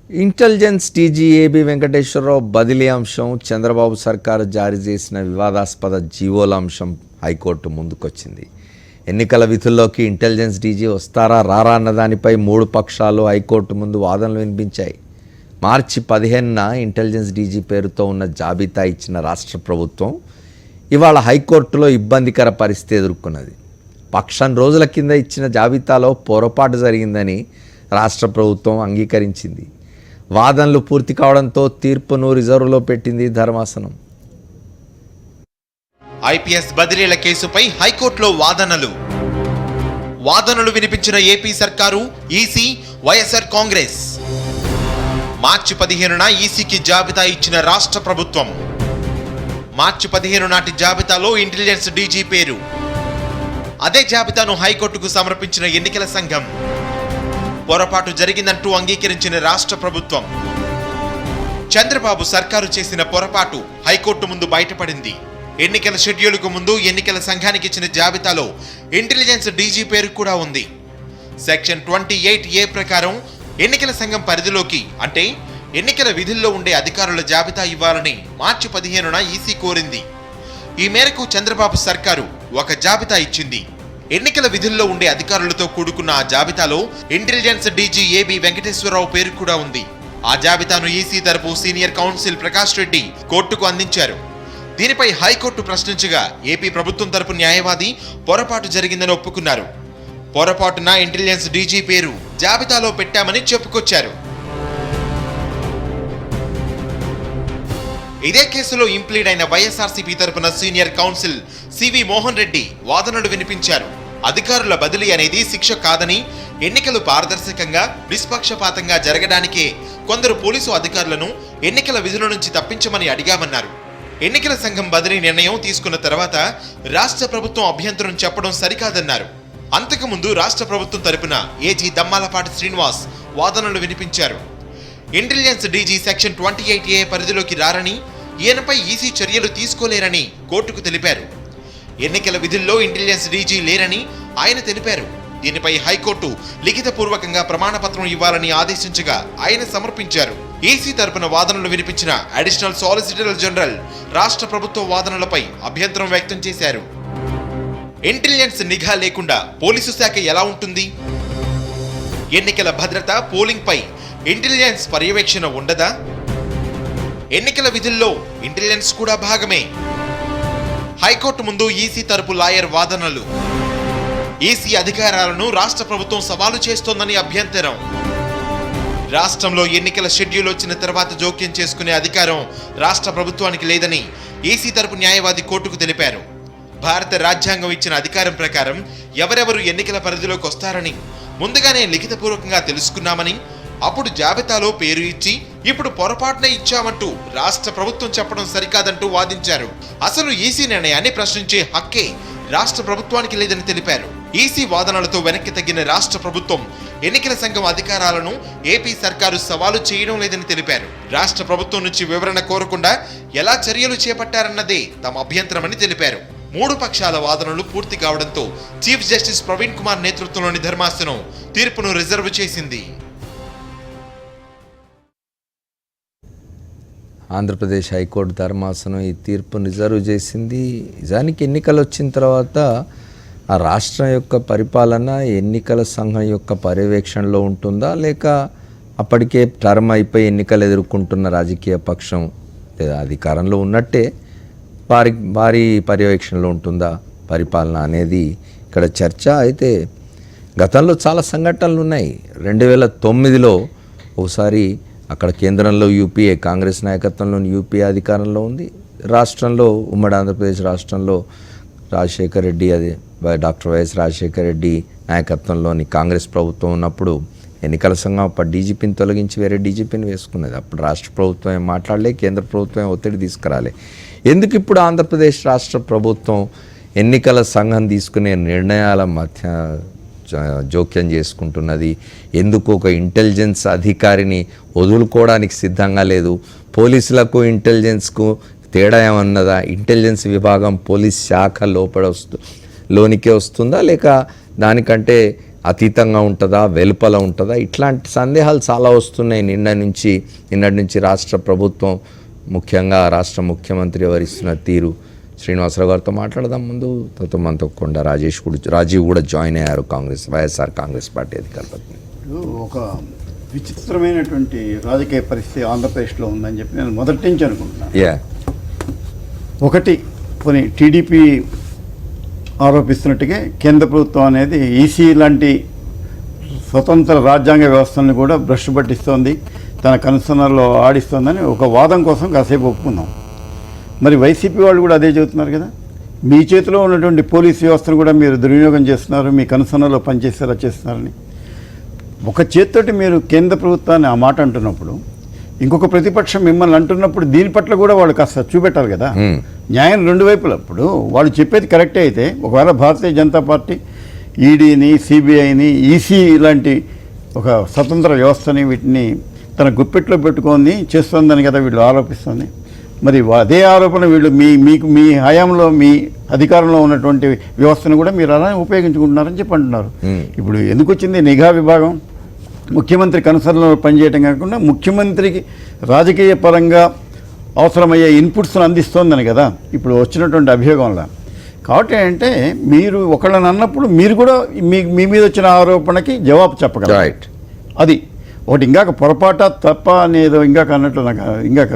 Intelligence DG AB Venkateswararao బదిలీ అంశం, చంద్రబాబు సర్కారు జారీ చేసిన వివాదాస్పద జీవోల అంశం హైకోర్టు ముందుకొచ్చింది. ఎన్నికల విధుల్లోకి ఇంటెలిజెన్స్ డీజీ వస్తారా రారా అన్న దానిపై మూడు పక్షాలు హైకోర్టు ముందు వాదనలు వినిపించాయి. మార్చి 15న ఇంటెలిజెన్స్ డీజీ పేరుతో ఉన్న జాబితా ఇచ్చిన రాష్ట్ర ప్రభుత్వం ఇవాళ హైకోర్టులో ఇబ్బందికర పరిస్థితి ఎదుర్కొన్నది. పక్షం రోజుల కింద ఇచ్చిన జాబితాలో పొరపాటు జరిగిందని రాష్ట్ర ప్రభుత్వం అంగీకరించింది. వాదనలు పూర్తి కావడంతో తీర్పును రిజర్వ్లో పెట్టింది ధర్మాసనం. ఐపీఎస్ బదిలీల కేసుపై హైకోర్టులో వాదనలు వినిపించిన ఏపీ సర్కారు, ఈసీ, వైఎస్ఆర్ కాంగ్రెస్. మార్చి 15న ఈసీకి జాబితా ఇచ్చిన రాష్ట్ర ప్రభుత్వం. మార్చి 15 నాటి జాబితాలో ఇంటెలిజెన్స్ డీజీ పేరు. అదే జాబితాను హైకోర్టుకు సమర్పించిన ఎన్నికల సంఘం. పొరపాటు జరిగిందంటూ అంగీకరించిన రాష్ట్ర ప్రభుత్వం. చంద్రబాబు సర్కారు చేసిన పొరపాటు హైకోర్టు ముందు బయటపడింది. ఎన్నికల షెడ్యూల్కు ముందు ఎన్నికల సంఘానికి ఇచ్చిన జాబితాలో ఇంటెలిజెన్స్ డీజీ పేరు కూడా ఉంది. సెక్షన్ 28A ప్రకారం ఎన్నికల సంఘం పరిధిలోకి, అంటే ఎన్నికల విధుల్లో ఉండే అధికారుల జాబితా ఇవ్వాలని మార్చి 15న ఈసీ కోరింది. ఈ మేరకు చంద్రబాబు సర్కారు ఒక జాబితా ఇచ్చింది. ఎన్నికల విధుల్లో ఉండే అధికారులతో కూడుకున్న ఆ జాబితాలో ఇంటెలిజెన్స్ డీజీ ఏబి వెంకటేశ్వరరావు పేరు కూడా ఉంది. ఆ జాబితాను ఈసీ తరపు సీనియర్ కౌన్సిల్ ప్రకాష్ రెడ్డి కోర్టుకు అందించారు. దీనిపై హైకోర్టు ప్రశ్నించగా ఏపీ ప్రభుత్వం తరపు న్యాయవాది పొరపాటు జరిగిందని ఒప్పుకున్నారు. పొరపాటున ఇంటెలిజెన్స్ డీజీ పేరు జాబితాలో పెట్టామని చెప్పుకొచ్చారు. ఇదే కేసులో ఇంప్లీడ్ అయిన వైఎస్ఆర్సీపీ తరపున సీనియర్ కౌన్సిల్ సివి మోహన్ రెడ్డి వాదనలు వినిపించారు. అధికారుల బదిలీ అనేది శిక్ష కాదని, ఎన్నికలు పారదర్శకంగా, నిష్పక్షపాతంగా జరగడానికే కొందరు పోలీసు అధికారులను ఎన్నికల విధుల నుంచి తప్పించమని అడిగామన్నారు. ఎన్నికల సంఘం బదిలీ నిర్ణయం తీసుకున్న తర్వాత రాష్ట్ర ప్రభుత్వం అభ్యంతరం చెప్పడం సరికాదన్నారు. అంతకుముందు రాష్ట్ర ప్రభుత్వం తరపున ఏజీ దమ్మాలపాటి శ్రీనివాస్ వాదనలు వినిపించారు. ఇంటెలిజెన్స్ డీజీ సెక్షన్ 28A పరిధిలోకి రారని, ఈయనపై ఈసీ చర్యలు తీసుకోలేరని కోర్టుకు తెలిపారు. ఎన్నికల విధుల్లో ఇంటెలిజెన్స్ డీజీ లేరని ఆయన తెలిపారు. దీనిపై హైకోర్టు లిఖితపూర్వకంగా ప్రమాణపత్రం ఇవ్వాలని ఆదేశించగా ఆయన సమర్పించారు. ఈసీ తరపున వాదనలు వినిపించిన అడిషనల్ సాలిసిటర్ జనరల్ రాష్ట్ర ప్రభుత్వ వాదనలపై అభ్యంతరం వ్యక్తం చేశారు. ఇంటెలిజెన్స్ నిఘా లేకుండా పోలీసు శాఖ ఎలా ఉంటుంది? ఎన్నికల భద్రత, పోలింగ్ పై ఇంటెలిజెన్స్ పర్యవేక్షణ ఉండదా? ఎన్నికల విధుల్లో ఇంటెలిజెన్స్ కూడా భాగమే. హైకోర్టు ముందు ఈసీ తరపు లాయర్ వాదనలు. ఈసీ అధికారాలను రాష్ట్ర ప్రభుత్వం సవాలు చేస్తోందని అభ్యంతరం. రాష్ట్రంలో ఎన్నికల షెడ్యూల్ వచ్చిన తర్వాత జోక్యం చేసుకునే అధికారం రాష్ట్ర ప్రభుత్వానికి లేదని ఈసీ తరపు న్యాయవాది కోర్టుకు తెలిపారు. భారత రాజ్యాంగం ఇచ్చిన అధికారం ప్రకారం ఎవరెవరు ఎన్నికల పరిధిలోకి వస్తారని ముందుగానే లిఖితపూర్వకంగా తెలుసుకున్నామని, అప్పుడు జాబితాలో పేరు ఇచ్చి ఇప్పుడు పొరపాటున ఇచ్చామంటూ రాష్ట్ర ప్రభుత్వం చెప్పడం సరికాదంటూ వాదించారు. అసలు ఈసీ నిర్ణయాన్ని ప్రశ్నించే హక్కే రాష్ట్ర ప్రభుత్వానికి లేదని తెలిపారు. ఈసీ వాదనలతో వెనక్కి తగ్గిన రాష్ట్ర ప్రభుత్వం ఎన్నికల సంఘం అధికారాలను ఏపీ సర్కారు సవాలు చేయడం లేదని తెలిపారు. రాష్ట్ర ప్రభుత్వం నుంచి వివరణ కోరకుండా ఎలా చర్యలు చేపట్టారన్నదే తమ అభ్యంతరమని తెలిపారు. మూడు పక్షాల వాదనలు పూర్తి కావడంతో చీఫ్ జస్టిస్ ప్రవీణ్ కుమార్ నేతృత్వంలోని ధర్మాసనం తీర్పును రిజర్వ్ చేసింది. ఆంధ్రప్రదేశ్ హైకోర్టు ధర్మాసనం ఈ తీర్పును రిజర్వ్ చేసింది. నిజానికి ఎన్నికలు వచ్చిన తర్వాత ఆ రాష్ట్రం యొక్క పరిపాలన ఎన్నికల సంఘం యొక్క పర్యవేక్షణలో ఉంటుందా, లేక అప్పటికే టర్మ్ అయిపోయి ఎన్నికలు ఎదుర్కొంటున్న రాజకీయ పక్షం లేదా అధికారంలో ఉన్నట్టే వారి పర్యవేక్షణలో ఉంటుందా పరిపాలన అనేది ఇక్కడ చర్చ. అయితే గతంలో చాలా సంఘటనలు ఉన్నాయి. 2009లో ఒకసారి అక్కడ కేంద్రంలో యూపీఏ, కాంగ్రెస్ నాయకత్వంలోని యూపీఏ అధికారంలో ఉంది. రాష్ట్రంలో, ఉమ్మడి ఆంధ్రప్రదేశ్ రాష్ట్రంలో రాజశేఖర్ రెడ్డి, అదే డాక్టర్ వైఎస్ రాజశేఖర్ రెడ్డి నాయకత్వంలోని కాంగ్రెస్ ప్రభుత్వం ఉన్నప్పుడు ఎన్నికల సంఘం అప్పుడు డీజీపీని తొలగించి వేరే డీజీపీని వేసుకున్నది. అప్పుడు రాష్ట్ర ప్రభుత్వం ఏం మాట్లాడలే, కేంద్ర ప్రభుత్వం ఒత్తిడి తీసుకురాలే. ఎందుకు ఇప్పుడు ఆంధ్రప్రదేశ్ రాష్ట్ర ప్రభుత్వం ఎన్నికల సంఘం తీసుకునే నిర్ణయాల మధ్య జోక్యం చేసుకుంటున్నది? ఎందుకు ఒక ఇంటెలిజెన్స్ అధికారిని వదులుకోవడానికి సిద్ధంగా లేదు? పోలీసులకు ఇంటెలిజెన్స్కు తేడా ఏమన్నదా? ఇంటెలిజెన్స్ విభాగం పోలీస్ శాఖ లోనికే వస్తుందా, లేక దానికంటే అతీతంగా ఉంటుందా, వెలుపల ఉంటుందా, ఇట్లాంటి సందేహాలు చాలా వస్తున్నాయి నిన్నటి నుంచి రాష్ట్ర ప్రభుత్వం, ముఖ్యంగా రాష్ట్ర ముఖ్యమంత్రి వహిస్తున్న తీరు. శ్రీనివాసరావు గారితో మాట్లాడదాం. ముందు మనతో కొండ రాజీవ్ కూడా జాయిన్ అయ్యారు వైఎస్ఆర్ కాంగ్రెస్ పార్టీ అధికారులకు. ఒక విచిత్రమైనటువంటి రాజకీయ పరిస్థితి ఆంధ్రప్రదేశ్లో ఉందని చెప్పి నేను మొదటి నుంచి అనుకుంటున్నాను. ఒకటి కొన్ని టీడీపీ ఆరోపిస్తున్నట్టుగా కేంద్ర ప్రభుత్వం అనేది ఈసీ లాంటి స్వతంత్ర రాజ్యాంగ వ్యవస్థలను కూడా బ్రష్ పట్టిస్తోంది, తన కన్సర్నర్లో ఆడిస్తోందని ఒక వాదం కోసం కాసేపు ఒప్పుకుందాం. మరి వైసీపీ వాళ్ళు కూడా అదే చెబుతున్నారు కదా, మీ చేతిలో ఉన్నటువంటి పోలీస్ వ్యవస్థను కూడా మీరు దుర్వినియోగం చేస్తున్నారు, మీ కన్సర్నర్లో పనిచేసేలా చేస్తున్నారని. ఒక చేత్తోటి మీరు కేంద్ర ప్రభుత్వాన్ని ఆ మాట అంటున్నప్పుడు, ఇంకొక ప్రతిపక్షం మిమ్మల్ని అంటున్నప్పుడు దీని పట్ల కూడా వాళ్ళు కాస్త చూపెట్టాలి కదా. న్యాయం రెండు వైపులు. అప్పుడు వాళ్ళు చెప్పేది కరెక్టే అయితే, ఒకవేళ భారతీయ జనతా పార్టీ ఈడీని, సిబిఐని, ఈసీ లాంటి ఒక స్వతంత్ర వ్యవస్థని వీటిని తన గుప్పెట్లో పెట్టుకొని చేస్తోందని కదా వీళ్ళు ఆరోపిస్తుంది. మరి అదే ఆరోపణ వీళ్ళు మీ హయాంలో మీ అధికారంలో ఉన్నటువంటి వ్యవస్థను కూడా మీరు అలానే ఉపయోగించుకుంటున్నారని చెప్పి అంటున్నారు. ఇప్పుడు ఎందుకు వచ్చింది నిఘా విభాగం? ముఖ్యమంత్రి కన్సర్న్లో పనిచేయడం కాకుండా ముఖ్యమంత్రికి రాజకీయ పరంగా అవసరమయ్యే ఇన్పుట్స్ను అందిస్తోందని కదా ఇప్పుడు వచ్చినటువంటి అభియోగంలో. కాబట్టి అంటే మీరు ఒకళ్ళని అన్నప్పుడు మీరు కూడా మీ మీద వచ్చిన ఆరోపణకి జవాబు చెప్పగలరు. రైట్. అది ఒకటి. ఇంకాక పొరపాట తప్ప అనేదో ఇంకాక అన్నట్లు నాకు ఇంకాక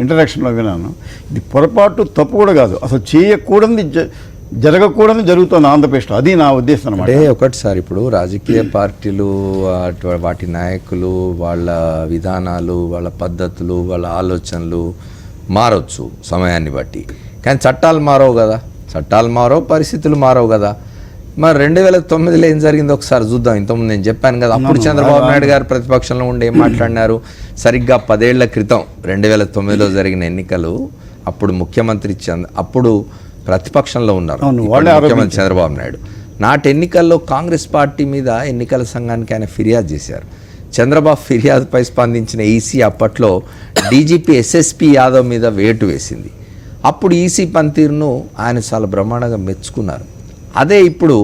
ఇంటరాక్షన్లో విన్నాను. ఇది పొరపాటు తప్పు కూడా కాదు, అసలు చేయకూడని జరగకూడని జరుగుతుంది ఆంధ్రప్రదేశ్లో. అది నా ఉద్దేశం అన్నమాట. అంటే ఒకటి సార్, ఇప్పుడు రాజకీయ పార్టీలు వాటి నాయకులు వాళ్ళ విధానాలు, వాళ్ళ పద్ధతులు, వాళ్ళ ఆలోచనలు మారవచ్చు సమయాన్ని బట్టి, కానీ చట్టాలు మారవు కదా, చట్టాలు మారవు, పరిస్థితులు మారవు కదా. మరి 2009లో ఏం జరిగిందో ఒకసారి చూద్దాం. ఇంతకుముందు నేను చెప్పాను కదా, అప్పుడు చంద్రబాబు నాయుడు గారు ప్రతిపక్షంలో ఉండి ఏం మాట్లాడినారు. సరిగ్గా 10 ఏళ్ల క్రితం 2009లో జరిగిన ఎన్నికలు, అప్పుడు ముఖ్యమంత్రి అప్పుడు ప్రతిపక్షంలో ఉన్నారు ముఖ్యమంత్రి చంద్రబాబు నాయుడు. నాటి ఎన్నికల్లో కాంగ్రెస్ పార్టీ మీద ఎన్నికల సంఘానికి ఆయన ఫిర్యాదు చేశారు. చంద్రబాబు ఫిర్యాదుపై స్పందించిన ఈసీ అప్పట్లో డీజీపీ ఎస్ఎస్పి యాదవ్ మీద వేటు వేసింది. అప్పుడు ఈసీ పనితీరును ఆయన చాలా బ్రహ్మాండంగా మెచ్చుకున్నారు. అదే ఇప్పుడు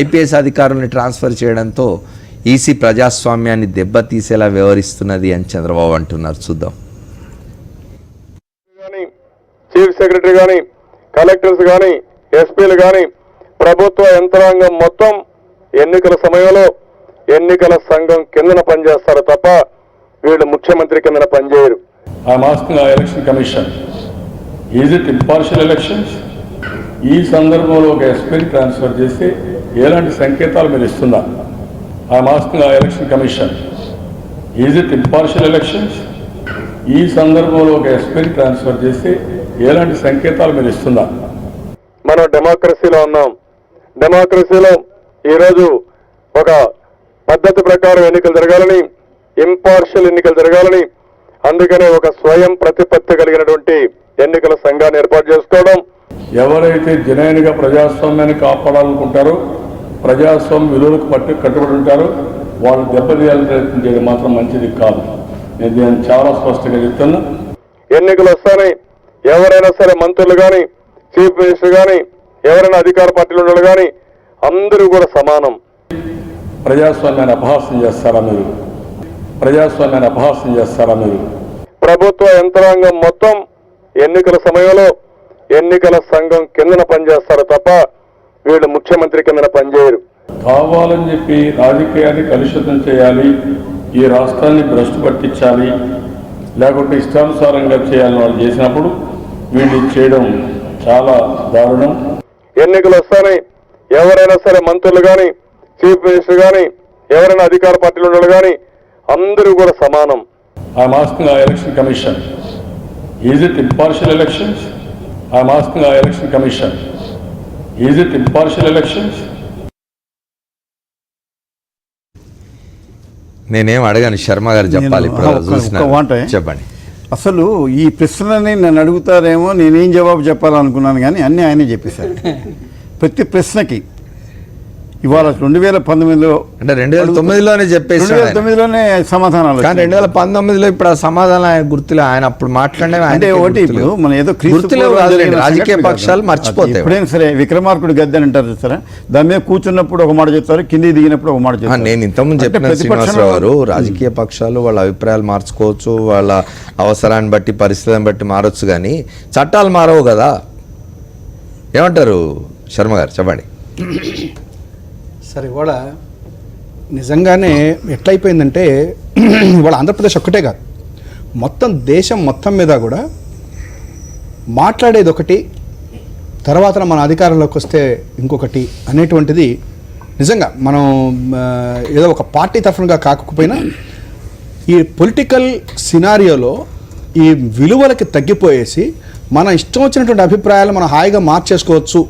ఐపీఎస్ అధికారుల్ని ట్రాన్స్ఫర్ చేయడంతో ఈసీ ప్రజాస్వామ్యాన్ని దెబ్బతీసేలా వ్యవహరిస్తున్నది అని చంద్రబాబు అంటున్నారు. చూద్దాం. చీఫ్ సెక్రటరీ కానీ, కలెక్టర్స్ కానీ, ఎస్పీలు కానీ, ప్రభుత్వ యంత్రాంగం మొత్తం ఎన్నికల సమయంలో ఎన్నికల సంఘం కిందన పనిచేస్తారు తప్ప వీళ్ళు ముఖ్యమంత్రి కిందన పనిచేయరు. I'm asking election commission, is it impartial elections? ఈ సందర్భంలో ఒక ఎస్పీని ట్రాన్స్ఫర్ చేస్తే ఎలాంటి సంకేతాలు మీరు ఇస్తున్నారు? I'm asking election commission, is it impartial elections? ఈ సందర్భంలో ఒక ఎస్పీని ట్రాన్స్ఫర్ చేస్తే ఎలాంటి సంకేతాలు మీరు ఇస్తున్నారు? మనం డెమోక్రసీలో ఉన్నాం. డెమోక్రసీలో ఈరోజు ఒక పద్ధతి ప్రకారం ఎన్నికలు జరగాలని, ఇంపార్షియల్ ఎన్నికలు జరగాలని, అందుకనే ఒక స్వయం ప్రతిపత్తి కలిగినటువంటి ఎన్నికల సంఘాన్ని ఏర్పాటు చేసుకోవడం. ఎవరైతే జనైన్గా ప్రజాస్వామ్యాన్ని కాపాడాలనుకుంటారో, ప్రజాస్వామ్య విలువలకు కట్టుబడి ఉంటారో వాళ్ళు దెబ్బతీయాలని ప్రయత్నం చేయడం మాత్రం మంచిది కాదు. నేను దీన్ని చాలా స్పష్టంగా చెప్తున్నా. ఎన్నికలు వస్తాయి, ఎవరైనా సరే మంత్రులు కానీ, చీఫ్ మినిస్టర్ కానీ, ఎవరైనా అధికార పార్టీలు ఉండాలి కానీ అందరూ కూడా సమానం. ప్రజాస్వామ్యాన్ని అపహాస్యం చేస్తారా మీరు? ప్రజాస్వామ్యాన్ని అపహాస్యం చేస్తారా మీరు? ప్రభుత్వ యంత్రాంగం మొత్తం ఎన్నికల సమయంలో ఎన్నికల సంఘం కిందన పనిచేస్తారు తప్ప వీళ్ళు ముఖ్యమంత్రి కిందన పనిచేయరు. కావాలని చెప్పి రాజకీయాన్ని కలుషితం చేయాలి, ఈ రాష్ట్రాన్ని భ్రష్టు పట్టించాలి, లేకుంటే ఇష్టానుసారంగా చేయాలని వాళ్ళు చేసినప్పుడు వీళ్ళు చేయడం చాలా దారుణం. ఎన్నికలు వస్తాయి, ఎవరైనా సరే మంత్రులు కానీ, చీఫ్ మినిస్టర్ కానీ, ఎవరైనా అధికార పార్టీలు ఉండాలి కానీ అందరూ కూడా సమానం. I'm asking election commission, is it impartial elections? I'm asking election commission, is it impartial elections? నేనేం అడగాను, శర్మ గారు చెప్పాలి. చెప్పండి. అసలు ఈ ప్రశ్నలని నన్ను అడుగుతారేమో, నేనేం జవాబు చెప్పాలనుకున్నాను కానీ అన్నీ ఆయనే చెప్పేశారు. ప్రతి ప్రశ్నకి ఇవాళ 2019లో అంటే 2009లోనే చెప్పేసాడు ఆయన. 2009లోనే సమాధానాలు కానీ 2019లో ఇప్పుడు ఆ సమాధానం ఆయన గుర్తులే. ఆయన అప్పుడు మాట్లాడే అంటే ఒకటి ఇప్పుడు మనం ఏదో గుర్తులేవు కాదులేండి, రాజకీయ పక్షాలు మర్చిపోతాయి. ఎప్పుడైనా సరే విక్రమార్కుడు గద్దె అని అంటారు చూస్తారా, దాని మీద కూర్చున్నప్పుడు ఒక మాట చెప్తారు, కింది దిగినప్పుడు ఒక మాట చెప్తారు. నేను ఇంతకుముందు చెప్పిన శ్రీనివాసరావు గారు, రాజకీయ పక్షాలు వాళ్ళ అభిప్రాయాలు మార్చుకోవచ్చు, వాళ్ళ అవసరాన్ని బట్టి పరిస్థితులను బట్టి మారొచ్చు, కానీ చట్టాలు మారవు కదా. ఏమంటారు శర్మ గారు, చెప్పండి. సరే, ఇవాళ నిజంగానే ఎట్లయిపోయిందంటే ఇవాళ ఆంధ్రప్రదేశ్ ఒక్కటే కాదు, మొత్తం దేశం మొత్తం మీద కూడా మాట్లాడేది ఒకటి, తర్వాత మన అధికారంలోకి వస్తే ఇంకొకటి అనేటువంటిది నిజంగా మనం ఏదో ఒక పార్టీ తరఫునగా కాకపోయినా ఈ పొలిటికల్ సినారియోలో ఈ విలువలకి తగ్గిపోయేసి మన ఇష్టం వచ్చినటువంటి అభిప్రాయాలు మనం హాయిగా మార్చేసుకోవచ్చు,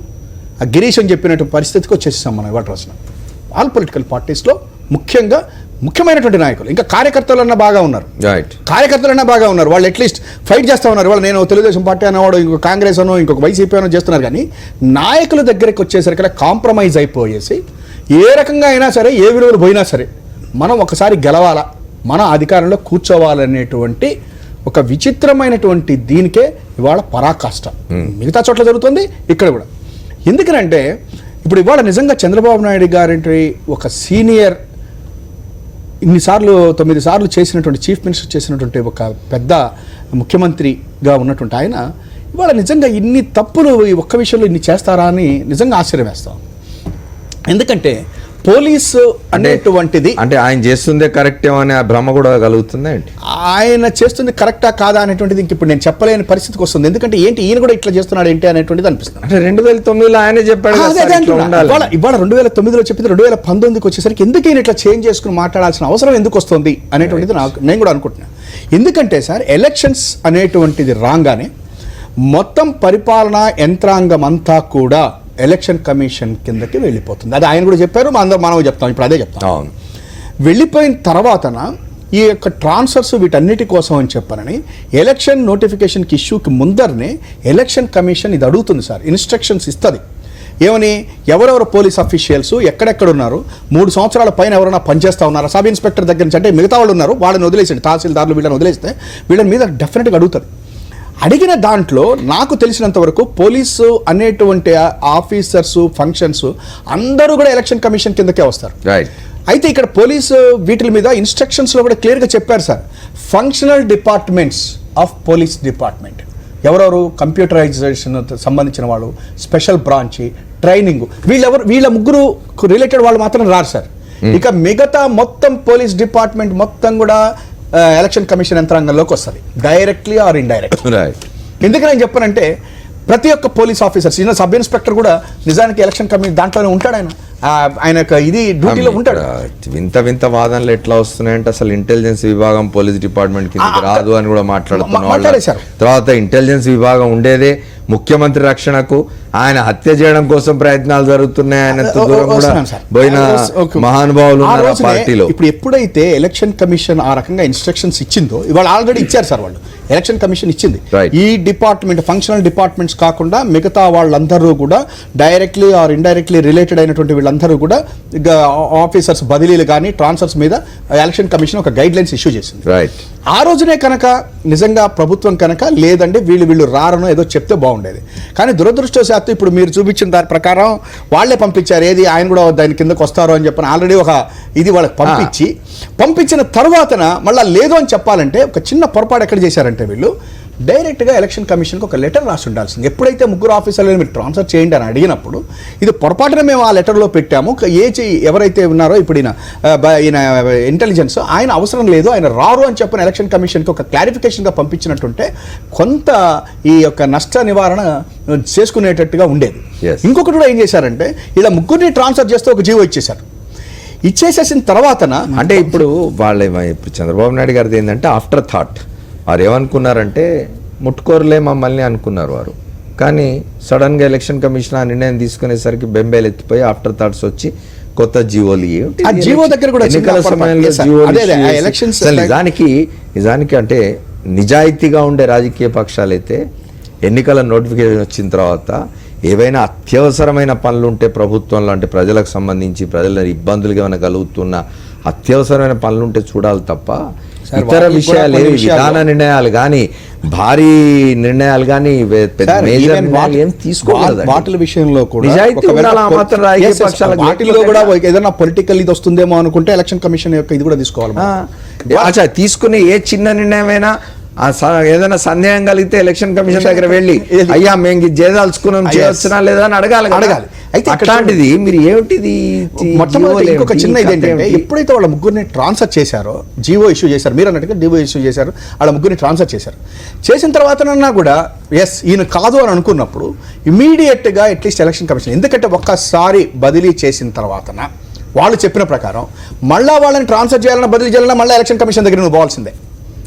ఆ గిరీష్ అని చెప్పినటువంటి పరిస్థితికి వచ్చేసాం మనం ఇవాళ రోజున. ఆల్ పొలిటికల్ పార్టీస్లో ముఖ్యమైనటువంటి నాయకులు, ఇంకా కార్యకర్తలన్నా బాగా ఉన్నారు, కార్యకర్తలన్నా బాగా ఉన్నారు, వాళ్ళు అట్లీస్ట్ ఫైట్ చేస్తూ ఉన్నారు. వాళ్ళు నేను తెలుగుదేశం పార్టీ అనేవాడు, ఇంకొక కాంగ్రెస్ అనో ఇంకొక వైసీపీ అనో చేస్తున్నారు, కానీ నాయకుల దగ్గరికి వచ్చేసరికి కాంప్రమైజ్ అయిపోయేసి ఏ రకంగా అయినా సరే, ఏ విలువలు పోయినా సరే మనం ఒకసారి గెలవాలా, మన అధికారంలో కూర్చోవాలనేటువంటి ఒక విచిత్రమైనటువంటి దీనికే ఇవాళ పరాకాష్ట మిగతా చోట్ల జరుగుతుంది, ఇక్కడ కూడా. ఎందుకనంటే ఇప్పుడు ఇవాళ నిజంగా చంద్రబాబు నాయుడు గారి ఒక సీనియర్, ఇన్నిసార్లు 9 సార్లు చేసినటువంటి చీఫ్ మినిస్టర్ చేసినటువంటి ఒక పెద్ద ముఖ్యమంత్రిగా ఉన్నటువంటి ఆయన ఇవాళ నిజంగా ఇన్ని తప్పులు ఈ ఒక్క విషయంలో ఇన్ని చేస్తారా అని నిజంగా ఆశ్చర్యం వేస్తాం. ఎందుకంటే పోలీసు అనేటువంటిది అంటే ఆయన చేస్తుందే కరెక్ట్ ఏమో అనే భ్రమ కూడా కలుగుతుంది. ఆయన చేస్తుంది కరెక్టా కాదా అనేటువంటిది ఇంక ఇప్పుడు నేను చెప్పలేని పరిస్థితికి వస్తుంది. ఎందుకంటే ఏంటి ఈయన కూడా ఇట్లా చేస్తున్నాడు ఏంటి అనేటువంటిది అనిపిస్తుంది. అంటే 2009లో ఆయనే చెప్పాడు, ఇవాళ 2009లో చెప్పింది 2019కి వచ్చేసరికి ఎందుకు ఈయన ఇట్లా చేంజ్ చేసుకుని మాట్లాడాల్సిన అవసరం ఎందుకు వస్తుంది అనేటువంటిది నేను కూడా అనుకుంటున్నాను. ఎందుకంటే సార్, ఎలక్షన్స్ అనేటువంటిది రాగానే మొత్తం పరిపాలనా యంత్రాంగం అంతా కూడా ఎలక్షన్ కమిషన్ కిందకి వెళ్ళిపోతుంది. అది ఆయన కూడా చెప్పారు, మనం చెప్తాం, ఇప్పుడు అదే చెప్తాం. వెళ్ళిపోయిన తర్వాతన ఈ యొక్క ట్రాన్స్ఫర్స్ వీటన్నిటి కోసం అని చెప్పారని ఎలక్షన్ నోటిఫికేషన్కి ఇష్యూకి ముందరనే ఎలక్షన్ కమిషన్ ఇది అడుగుతుంది సార్, ఇన్స్ట్రక్షన్స్ ఇస్తుంది. ఏమని, ఎవరెవరు పోలీస్ అఫీషియల్స్ ఎక్కడెక్కడ ఉన్నారు, 3 సంవత్సరాల పైన ఎవరైనా పనిచేస్తూ ఉన్నారా, సబ్ ఇన్స్పెక్టర్ దగ్గర నుంచి, అంటే మిగతా వాళ్ళు ఉన్నారు వాళ్ళని వదిలేసండి, తహసీల్దారులు వీళ్ళని వదిలేస్తే వీళ్ళని మీద డెఫినెట్గా అడుగుతుంది. అడిగిన దాంట్లో నాకు తెలిసినంత వరకు పోలీసు అనేటువంటి ఆఫీసర్సు ఫంక్షన్స్ అందరూ కూడా ఎలక్షన్ కమిషన్ కిందకే వస్తారు. అయితే ఇక్కడ పోలీసు వీటి మీద ఇన్స్ట్రక్షన్స్లో కూడా క్లియర్గా చెప్పారు sir, functional departments of police department ఎవరెవరు, కంప్యూటరైజేషన్ సంబంధించిన వాళ్ళు, స్పెషల్ బ్రాంచ్, ట్రైనింగ్, వీళ్ళ ముగ్గురు రిలేటెడ్ వాళ్ళు మాత్రం రారు సార్. ఇక మిగతా మొత్తం పోలీస్ డిపార్ట్మెంట్ మొత్తం కూడా ఎలక్షన్ కమిషన్ యంత్రాంగంలోకి వస్తుంది, డైరెక్ట్లీ ఆర్ ఇండైరెక్ట్. ఎందుకు నేను చెప్పానంటే ప్రతి ఒక్క పోలీస్ ఆఫీసర్, చిన్న సబ్ ఇన్స్పెక్టర్ కూడా నిజానికి ఎలక్షన్ కమిషన్ దాంట్లోనే ఉంటాడు, ఆయన ఇది డ్యూటీలో ఉంటాడు. వింత వాదనలు ఎట్లా వస్తున్నాయంటే అసలు ఇంటెలిజెన్స్ విభాగం పోలీస్ డిపార్ట్మెంట్ కిందకి రాదు అని కూడా మాట్లాడుతున్నారు. తర్వాత ఇంటెలిజెన్స్ విభాగం ఉండేదే ముఖ్యమంత్రి రక్షణకు, ఆయన హత్య చేయడం కోసం ప్రయత్నాలు జరుగుతున్నాయి, ఆయన పోయిన మహానుభావులు పార్టీలో. ఇప్పుడు ఎప్పుడైతే ఎలక్షన్ కమిషన్ ఆ రకంగా ఇన్స్ట్రక్షన్స్ ఇచ్చిందో, ఇవాళ ఆల్రెడీ ఇచ్చారు సార్ వాళ్ళు, ఎలక్షన్ కమిషన్ ఇచ్చింది, ఈ డిపార్ట్మెంట్ ఫంక్షనల్ డిపార్ట్మెంట్స్ కాకుండా మిగతా వాళ్ళందరూ కూడా డైరెక్ట్లీ ఆర్ ఇండైరెక్ట్లీ రిలేటెడ్ అయినటువంటి వీళ్ళందరూ కూడా ఆఫీసర్స్ బదిలీలు కానీ ట్రాన్స్ఫర్స్ మీద ఎలక్షన్ కమిషన్ ఒక గైడ్ లైన్స్ ఇష్యూ చేసింది. ఆ రోజునే కనుక నిజంగా ప్రభుత్వం కనుక లేదంటే వీళ్ళు రారనో ఏదో చెప్తే బాగుండేది. కానీ దురదృష్టవశాత్తు ఇప్పుడు మీరు చూపించిన దాని ప్రకారం వాళ్ళే పంపించారు, ఏది ఆయన కూడా దాని కిందకు వస్తారు అని చెప్పని ఆల్రెడీ ఒక ఇది వాళ్ళకి పంపించిన తర్వాతన మళ్ళీ లేదు అని చెప్పాలంటే ఒక చిన్న పొరపాటు ఎక్కడ చేశారంటే వీళ్ళు డైరెక్ట్గా ఎలక్షన్ కమిషన్కి ఒక లెటర్ రాసి ఉండాల్సింది. ఎప్పుడైతే ముగ్గురు ఆఫీసర్లను మీరు ట్రాన్స్ఫర్ చేయండి అని అడిగినప్పుడు ఇది పొరపాటున మేము ఆ లెటర్లో పెట్టాము, ఎవరైతే ఉన్నారో ఇప్పుడు ఈయన ఇంటెలిజెన్స్ ఆయన అవసరం లేదు, ఆయన రారు అని చెప్పిన ఎలక్షన్ కమిషన్కి ఒక క్లారిఫికేషన్గా పంపించినట్టుంటే కొంత ఈ యొక్క నష్ట నివారణ చేసుకునేటట్టుగా ఉండేది. ఇంకొకటి కూడా ఏం చేశారంటే ఇలా ముగ్గురిని ట్రాన్స్ఫర్ చేస్తే ఒక జీవో ఇచ్చేసేసిన తర్వాతన అంటే ఇప్పుడు చంద్రబాబు నాయుడు గారిది ఏంటంటే ఆఫ్టర్ థాట్, వారు ఏమనుకున్నారంటే ముట్టుకోరులే మమ్మల్ని అనుకున్నారు వారు, కానీ సడన్గా ఎలక్షన్ కమిషన్ ఆ నిర్ణయం తీసుకునేసరికి బెంబేలు ఎత్తిపోయి ఆఫ్టర్ థాట్స్ వచ్చి కొత్త జీవోలు ఎన్నికల సమయంలో నిజానికి అంటే నిజాయితీగా ఉండే రాజకీయ పక్షాలైతే ఎన్నికల నోటిఫికేషన్ వచ్చిన తర్వాత ఏవైనా అత్యవసరమైన పనులు ఉంటే ప్రభుత్వంలో, అంటే ప్రజలకు సంబంధించి ప్రజల ఇబ్బందులు ఏమైనా కలుగుతున్న అత్యవసరమైన పనులు ఉంటే చూడాలి తప్ప ఇతర విషయాలు ఏవి విధాన నిర్ణయాలు కానీ భారీ నిర్ణయాలు కానీ ఏం తీసుకోవాలి. వాటిల విషయంలో కూడా నిజాయితీ ఉండాలి. ఆ మాత్రం రాజకీయ పక్షాలకు వాటిలో కూడా ఏదైనా పొలిటికల్ ఇది వస్తుందేమో అనుకుంటే ఎలక్షన్ కమిషన్ యొక్క ఇది కూడా తీసుకోవాలి. అచ్చా, తీసుకునే ఏ చిన్న నిర్ణయమైనా ఏదైనా సందేహం కలిగితే ఎలక్షన్ కమిషన్ దగ్గర వెళ్ళి అయ్యా మేము ఇది చేయదలుచుకున్నాం, చేయవచ్చునా లేదా అని అడగాలి. అయితే అట్లాంటిది మీరు ఏమిటిది మొట్టమొదటి ఇంకొక చిన్న ఇది ఏంటంటే, ఎప్పుడైతే వాళ్ళ ముగ్గురిని ట్రాన్స్ఫర్ చేశారో, జీవో ఇష్యూ చేశారు, మీరు అన్నట్టుగా జీవో ఇష్యూ చేశారు, వాళ్ళ ముగ్గురిని ట్రాన్స్ఫర్ చేసిన తర్వాతనన్నా కూడా ఎస్ ఈయన కాదు అని అనుకున్నప్పుడు ఇమీడియట్గా అట్లీస్ట్ ఎలక్షన్ కమిషన్, ఎందుకంటే ఒక్కసారి బదిలీ చేసిన తర్వాతన వాళ్ళు చెప్పిన ప్రకారం మళ్ళీ వాళ్ళని ట్రాన్స్ఫర్ చేయాలన్నా బదిలీ చేయాలన్నా మళ్ళీ ఎలక్షన్ కమిషన్ దగ్గర నువ్వు పోవాల్సిందే.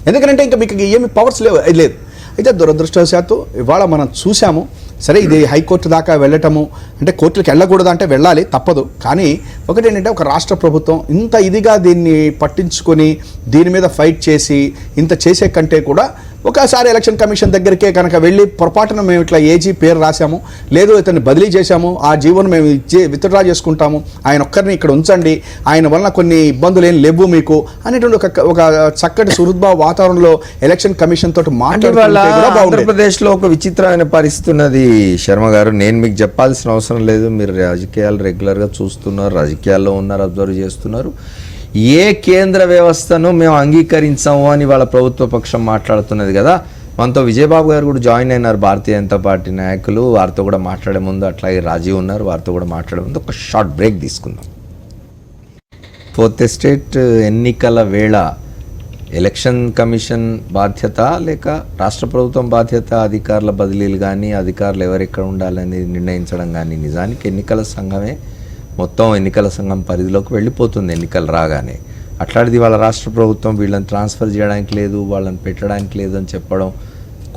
ఎందుకంటే ఇంకా మీకు ఏమి పవర్స్ లేదు. అయితే దురదృష్టవశాత్తు ఇవాళ మనం చూసాము. సరే, ఇది హైకోర్టు దాకా వెళ్ళటము అంటే కోర్టులకు వెళ్ళకూడదు అంటే వెళ్ళాలి, తప్పదు. కానీ ఒకటి ఏంటంటే, ఒక రాష్ట్ర ప్రభుత్వం ఇంత ఇదిగా దీన్ని పట్టించుకొని దీని మీద ఫైట్ చేసి ఇంత చేసే కంటే కూడా ఒకసారి ఎలక్షన్ కమిషన్ దగ్గరికే కనుక వెళ్ళి పొరపాటున మేము ఇట్లా ఏజీ పేరు రాసాము, లేదు ఇతన్ని బదిలీ చేశాము, ఆ జీవోను మేము విత్డ్రా చేసుకుంటాము, ఆయన ఒక్కరిని ఇక్కడ ఉంచండి, ఆయన వలన కొన్ని ఇబ్బందులు ఏం లేవు మీకు అనేటువంటి ఒక చక్కటి సుహృద్భావ వాతావరణంలో ఎలక్షన్ కమిషన్ తోటి మాట్లాడుకుంటే ఆంధ్రప్రదేశ్లో ఒక విచిత్రమైన పరిస్థితి ఉన్నది. శర్మ గారు, నేను మీకు చెప్పాల్సిన అవసరం లేదు, మీరు రాజకీయాలు రెగ్యులర్గా చూస్తున్నారు, రాజకీయాల్లో ఉన్నారు, అబ్జర్వ్ చేస్తున్నారు. ఏ కేంద్ర వ్యవస్థను మేము అంగీకరించాము అని వాళ్ళ ప్రభుత్వ పక్షం మాట్లాడుతున్నది కదా. మనతో విజయబాబు గారు కూడా జాయిన్ అయినారు, భారతీయ జనతా పార్టీ నాయకులు. వారితో కూడా మాట్లాడే ముందు, అట్లాగే రాజీవ్ ఉన్నారు, వారితో కూడా మాట్లాడే ముందు ఒక షార్ట్ బ్రేక్ తీసుకుందాం. 4th ఎస్టేట్ ఎన్నికల వేళ ఎలక్షన్ కమిషన్ బాధ్యత లేక రాష్ట్ర ప్రభుత్వం బాధ్యత అధికారుల బదిలీలు కానీ, అధికారులు ఎవరెక్కడ ఉండాలని నిర్ణయించడం కానీ, నిజానికి ఎన్నికల సంఘమే మొత్తం ఎన్నికల సంఘం పరిధిలోకి వెళ్ళిపోతుంది ఎన్నికలు రాగానే. అట్లాంటిది వాళ్ళ రాష్ట్ర ప్రభుత్వం వీళ్ళని ట్రాన్స్ఫర్ చేయడానికి లేదు, వాళ్ళని పెట్టడానికి లేదు అని చెప్పడం,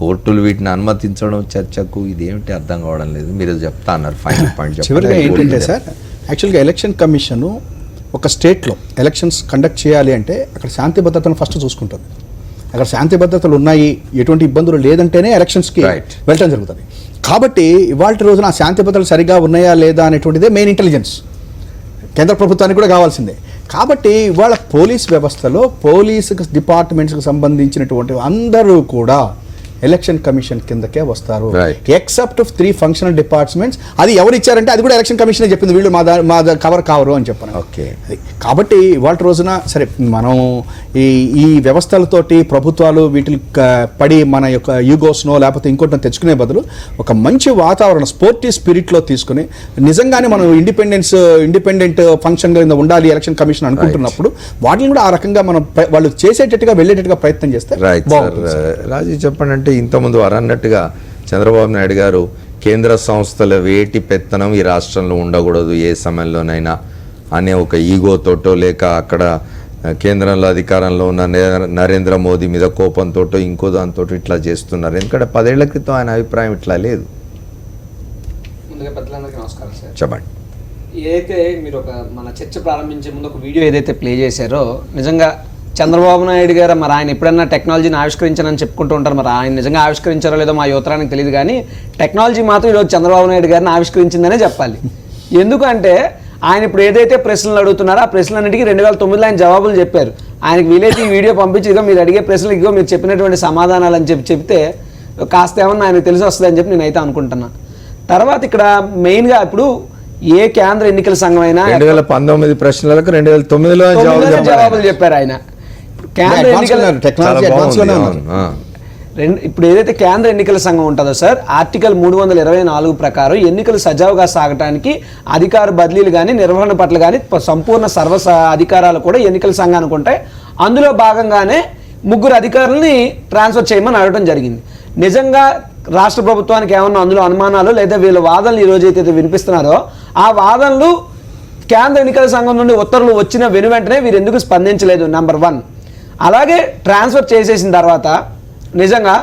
కోర్టులు వీటిని అనుమతించడం చర్చకు, ఇదేమిటి అర్థం కావడం లేదు. మీరు చెప్తా అన్నారు ఫైనల్ పాయింట్. చివరిగా ఏంటంటే సార్, యాక్చువల్గా ఎలక్షన్ కమిషను ఒక స్టేట్లో ఎలక్షన్స్ కండక్ట్ చేయాలి అంటే అక్కడ శాంతి భద్రతను ఫస్ట్ చూసుకుంటుంది. అక్కడ శాంతి భద్రతలు ఉన్నాయి, ఎటువంటి ఇబ్బందులు లేదంటేనే ఎలక్షన్స్కి వెళ్ళడం జరుగుతుంది. కాబట్టి ఇవాళ రోజున ఆ శాంతి భద్రతలు సరిగా ఉన్నాయా లేదా అనేటువంటిదే మెయిన్ ఇంటెలిజెన్స్ కేంద్ర ప్రభుత్వానికి కూడా కావాల్సిందే. కాబట్టి ఇవాళ పోలీస్ వ్యవస్థలో పోలీసు డిపార్ట్మెంట్స్కి సంబంధించినటువంటి అందరూ కూడా ఎలక్షన్ కమిషన్ కిందకే వస్తారు, ఎక్సెప్ట్ 3 ఫంక్షనల్ డిపార్ట్మెంట్స్. అది ఎవరు ఇచ్చారంటే అది కూడా ఎలక్షన్ కమిషనే చెప్పింది, వీళ్ళు మా కవర్ కావరు అని చెప్పాను. ఓకే, కాబట్టి ఇవాళ రోజున సరే మనం ఈ వ్యవస్థలతోటి ప్రభుత్వాలు వీటికి పడి మన యొక్క యూగోస్నో లేకపోతే ఇంకోటి తెచ్చుకునే బదులు ఒక మంచి వాతావరణం స్పోర్టివ్ స్పిరిట్లో తీసుకుని నిజంగానే మనం ఇండిపెండెంట్ ఫంక్షన్ కింద ఉండాలి ఎలక్షన్ కమిషన్ అనుకుంటున్నప్పుడు వాటిని కూడా ఆ రకంగా మనం వాళ్ళు చేసేటట్టుగా వెళ్ళేటట్టుగా ప్రయత్నం చేస్తే బాగుంటుంది. రాజు చెప్పండి, అంటే ఇంతకుముందు వారు అన్నట్టుగా చంద్రబాబు నాయుడు గారు కేంద్ర సంస్థల వేటి పెత్తనం ఈ రాష్ట్రంలో ఉండకూడదు ఏ సమయంలోనైనా అనే ఒక ఈగోతోటో లేక అక్కడ కేంద్రంలో అధికారంలో ఉన్న నరేంద్ర మోదీ మీద కోపంతో ఇంకో దాంతో ఇట్లా చేస్తున్నారు. ఎందుకంటే 10 ఏళ్ల క్రితం ఆయన అభిప్రాయం ఇట్లా లేదు. ముందుగా పెద్దలందరికీ నమస్కారం సార్. చెప్పండి. ఏదైతే మీరు మన చర్చ ప్రారంభించే ముందు ఒక వీడియో ఏదైతే ప్లే చేశారో, నిజంగా చంద్రబాబు నాయుడు గారు మరి ఆయన ఎప్పుడన్నా టెక్నాలజీని ఆవిష్కరించానని చెప్పుకుంటూ ఉంటారు. మరి ఆయన నిజంగా ఆవిష్కరించారో లేదో మా యువతరానికి తెలియదు, కానీ టెక్నాలజీ మాత్రం ఈరోజు చంద్రబాబు నాయుడు గారిని ఆవిష్కరించిందనే చెప్పాలి. ఎందుకంటే ఆయన ఇప్పుడు ఏదైతే ప్రశ్నలు అడుగుతున్నారో ఆ ప్రశ్నలన్నిటికీ 2009లో ఆయన జవాబులు చెప్పారు. ఆయనకి వీలైతే ఈ వీడియో పంపించి ఇదిగో మీరు అడిగే ప్రశ్నలు ఇదిగో మీరు చెప్పినటువంటి సమాధానాలు అని చెప్తే కాస్త ఏమన్నా ఆయనకు తెలిసి వస్తుందని చెప్పి నేనైతే అనుకుంటున్నా. తర్వాత ఇక్కడ మెయిన్గా ఇప్పుడు ఏ కేంద్ర ఎన్నికల సంఘం అయినా 2019 ప్రశ్నలకు 2009లో జవాబులు చెప్పారు ఆయన. కేంద్ర ఎన్నికల ఇప్పుడు ఏదైతే కేంద్ర ఎన్నికల సంఘం ఉంటుందో సార్, ఆర్టికల్ 324 ప్రకారం ఎన్నికలు సజావుగా సాగటానికి అధికార బదిలీలు కానీ నిర్వహణ పట్ల కానీ సంపూర్ణ సర్వ అధికారాలు కూడా ఎన్నికల సంఘానికి ఉంటాయి. అందులో భాగంగానే 3 అధికారులని ట్రాన్స్ఫర్ చేయమని అడగడం జరిగింది. నిజంగా రాష్ట్ర ప్రభుత్వానికి ఏమన్నా అందులో అనుమానాలు లేదా వీళ్ళ వాదనలు ఈరోజు అయితే వినిపిస్తున్నారో ఆ వాదనలు కేంద్ర ఎన్నికల సంఘం నుండి ఉత్తర్వులు వచ్చిన వెంటనే వీరు ఎందుకు స్పందించలేదు, నెంబర్ 1. అలాగే ట్రాన్స్ఫర్ చేసేసిన తర్వాత నిజంగా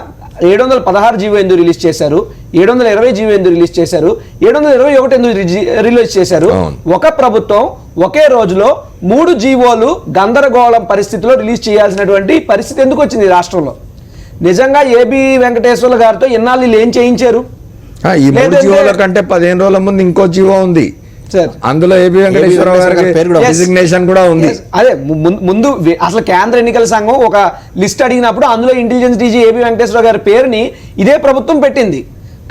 716 జీవో ఎందుకు రిలీజ్ చేశారు, 720 జీవో ఎందుకు రిలీజ్ చేశారు, 721 ఎందుకు రిలీజ్ చేశారు? ఒక ప్రభుత్వం ఒకే రోజులో 3 జీవోలు గందరగోళం పరిస్థితిలో రిలీజ్ చేయాల్సినటువంటి పరిస్థితి ఎందుకు వచ్చింది రాష్ట్రంలో? నిజంగా ఏబి వెంకటేశ్వర్లు గారితో ఇన్నాళ్ళు వీళ్ళు ఏం చేయించారు? ఈ 3 లేదంటే- జీవోల కంటే 15 రోజుల ముందు ఇంకో జీవో ఉంది సార్ అందులో ఏబి వెంకటేశ్వరరావు గారి పేరు కూడా డిజిగ్నేషన్ కూడా ఉంది. అదే ముందు అసలు కేంద్ర ఎన్నికల సంఘం ఒక లిస్ట్ అడిగినప్పుడు అందులో ఇంటెలిజెన్స్ డీజీ ఏబి వెంకటేశ్వరరావు గారి పేరుని ఇదే ప్రభుత్వం పెట్టింది.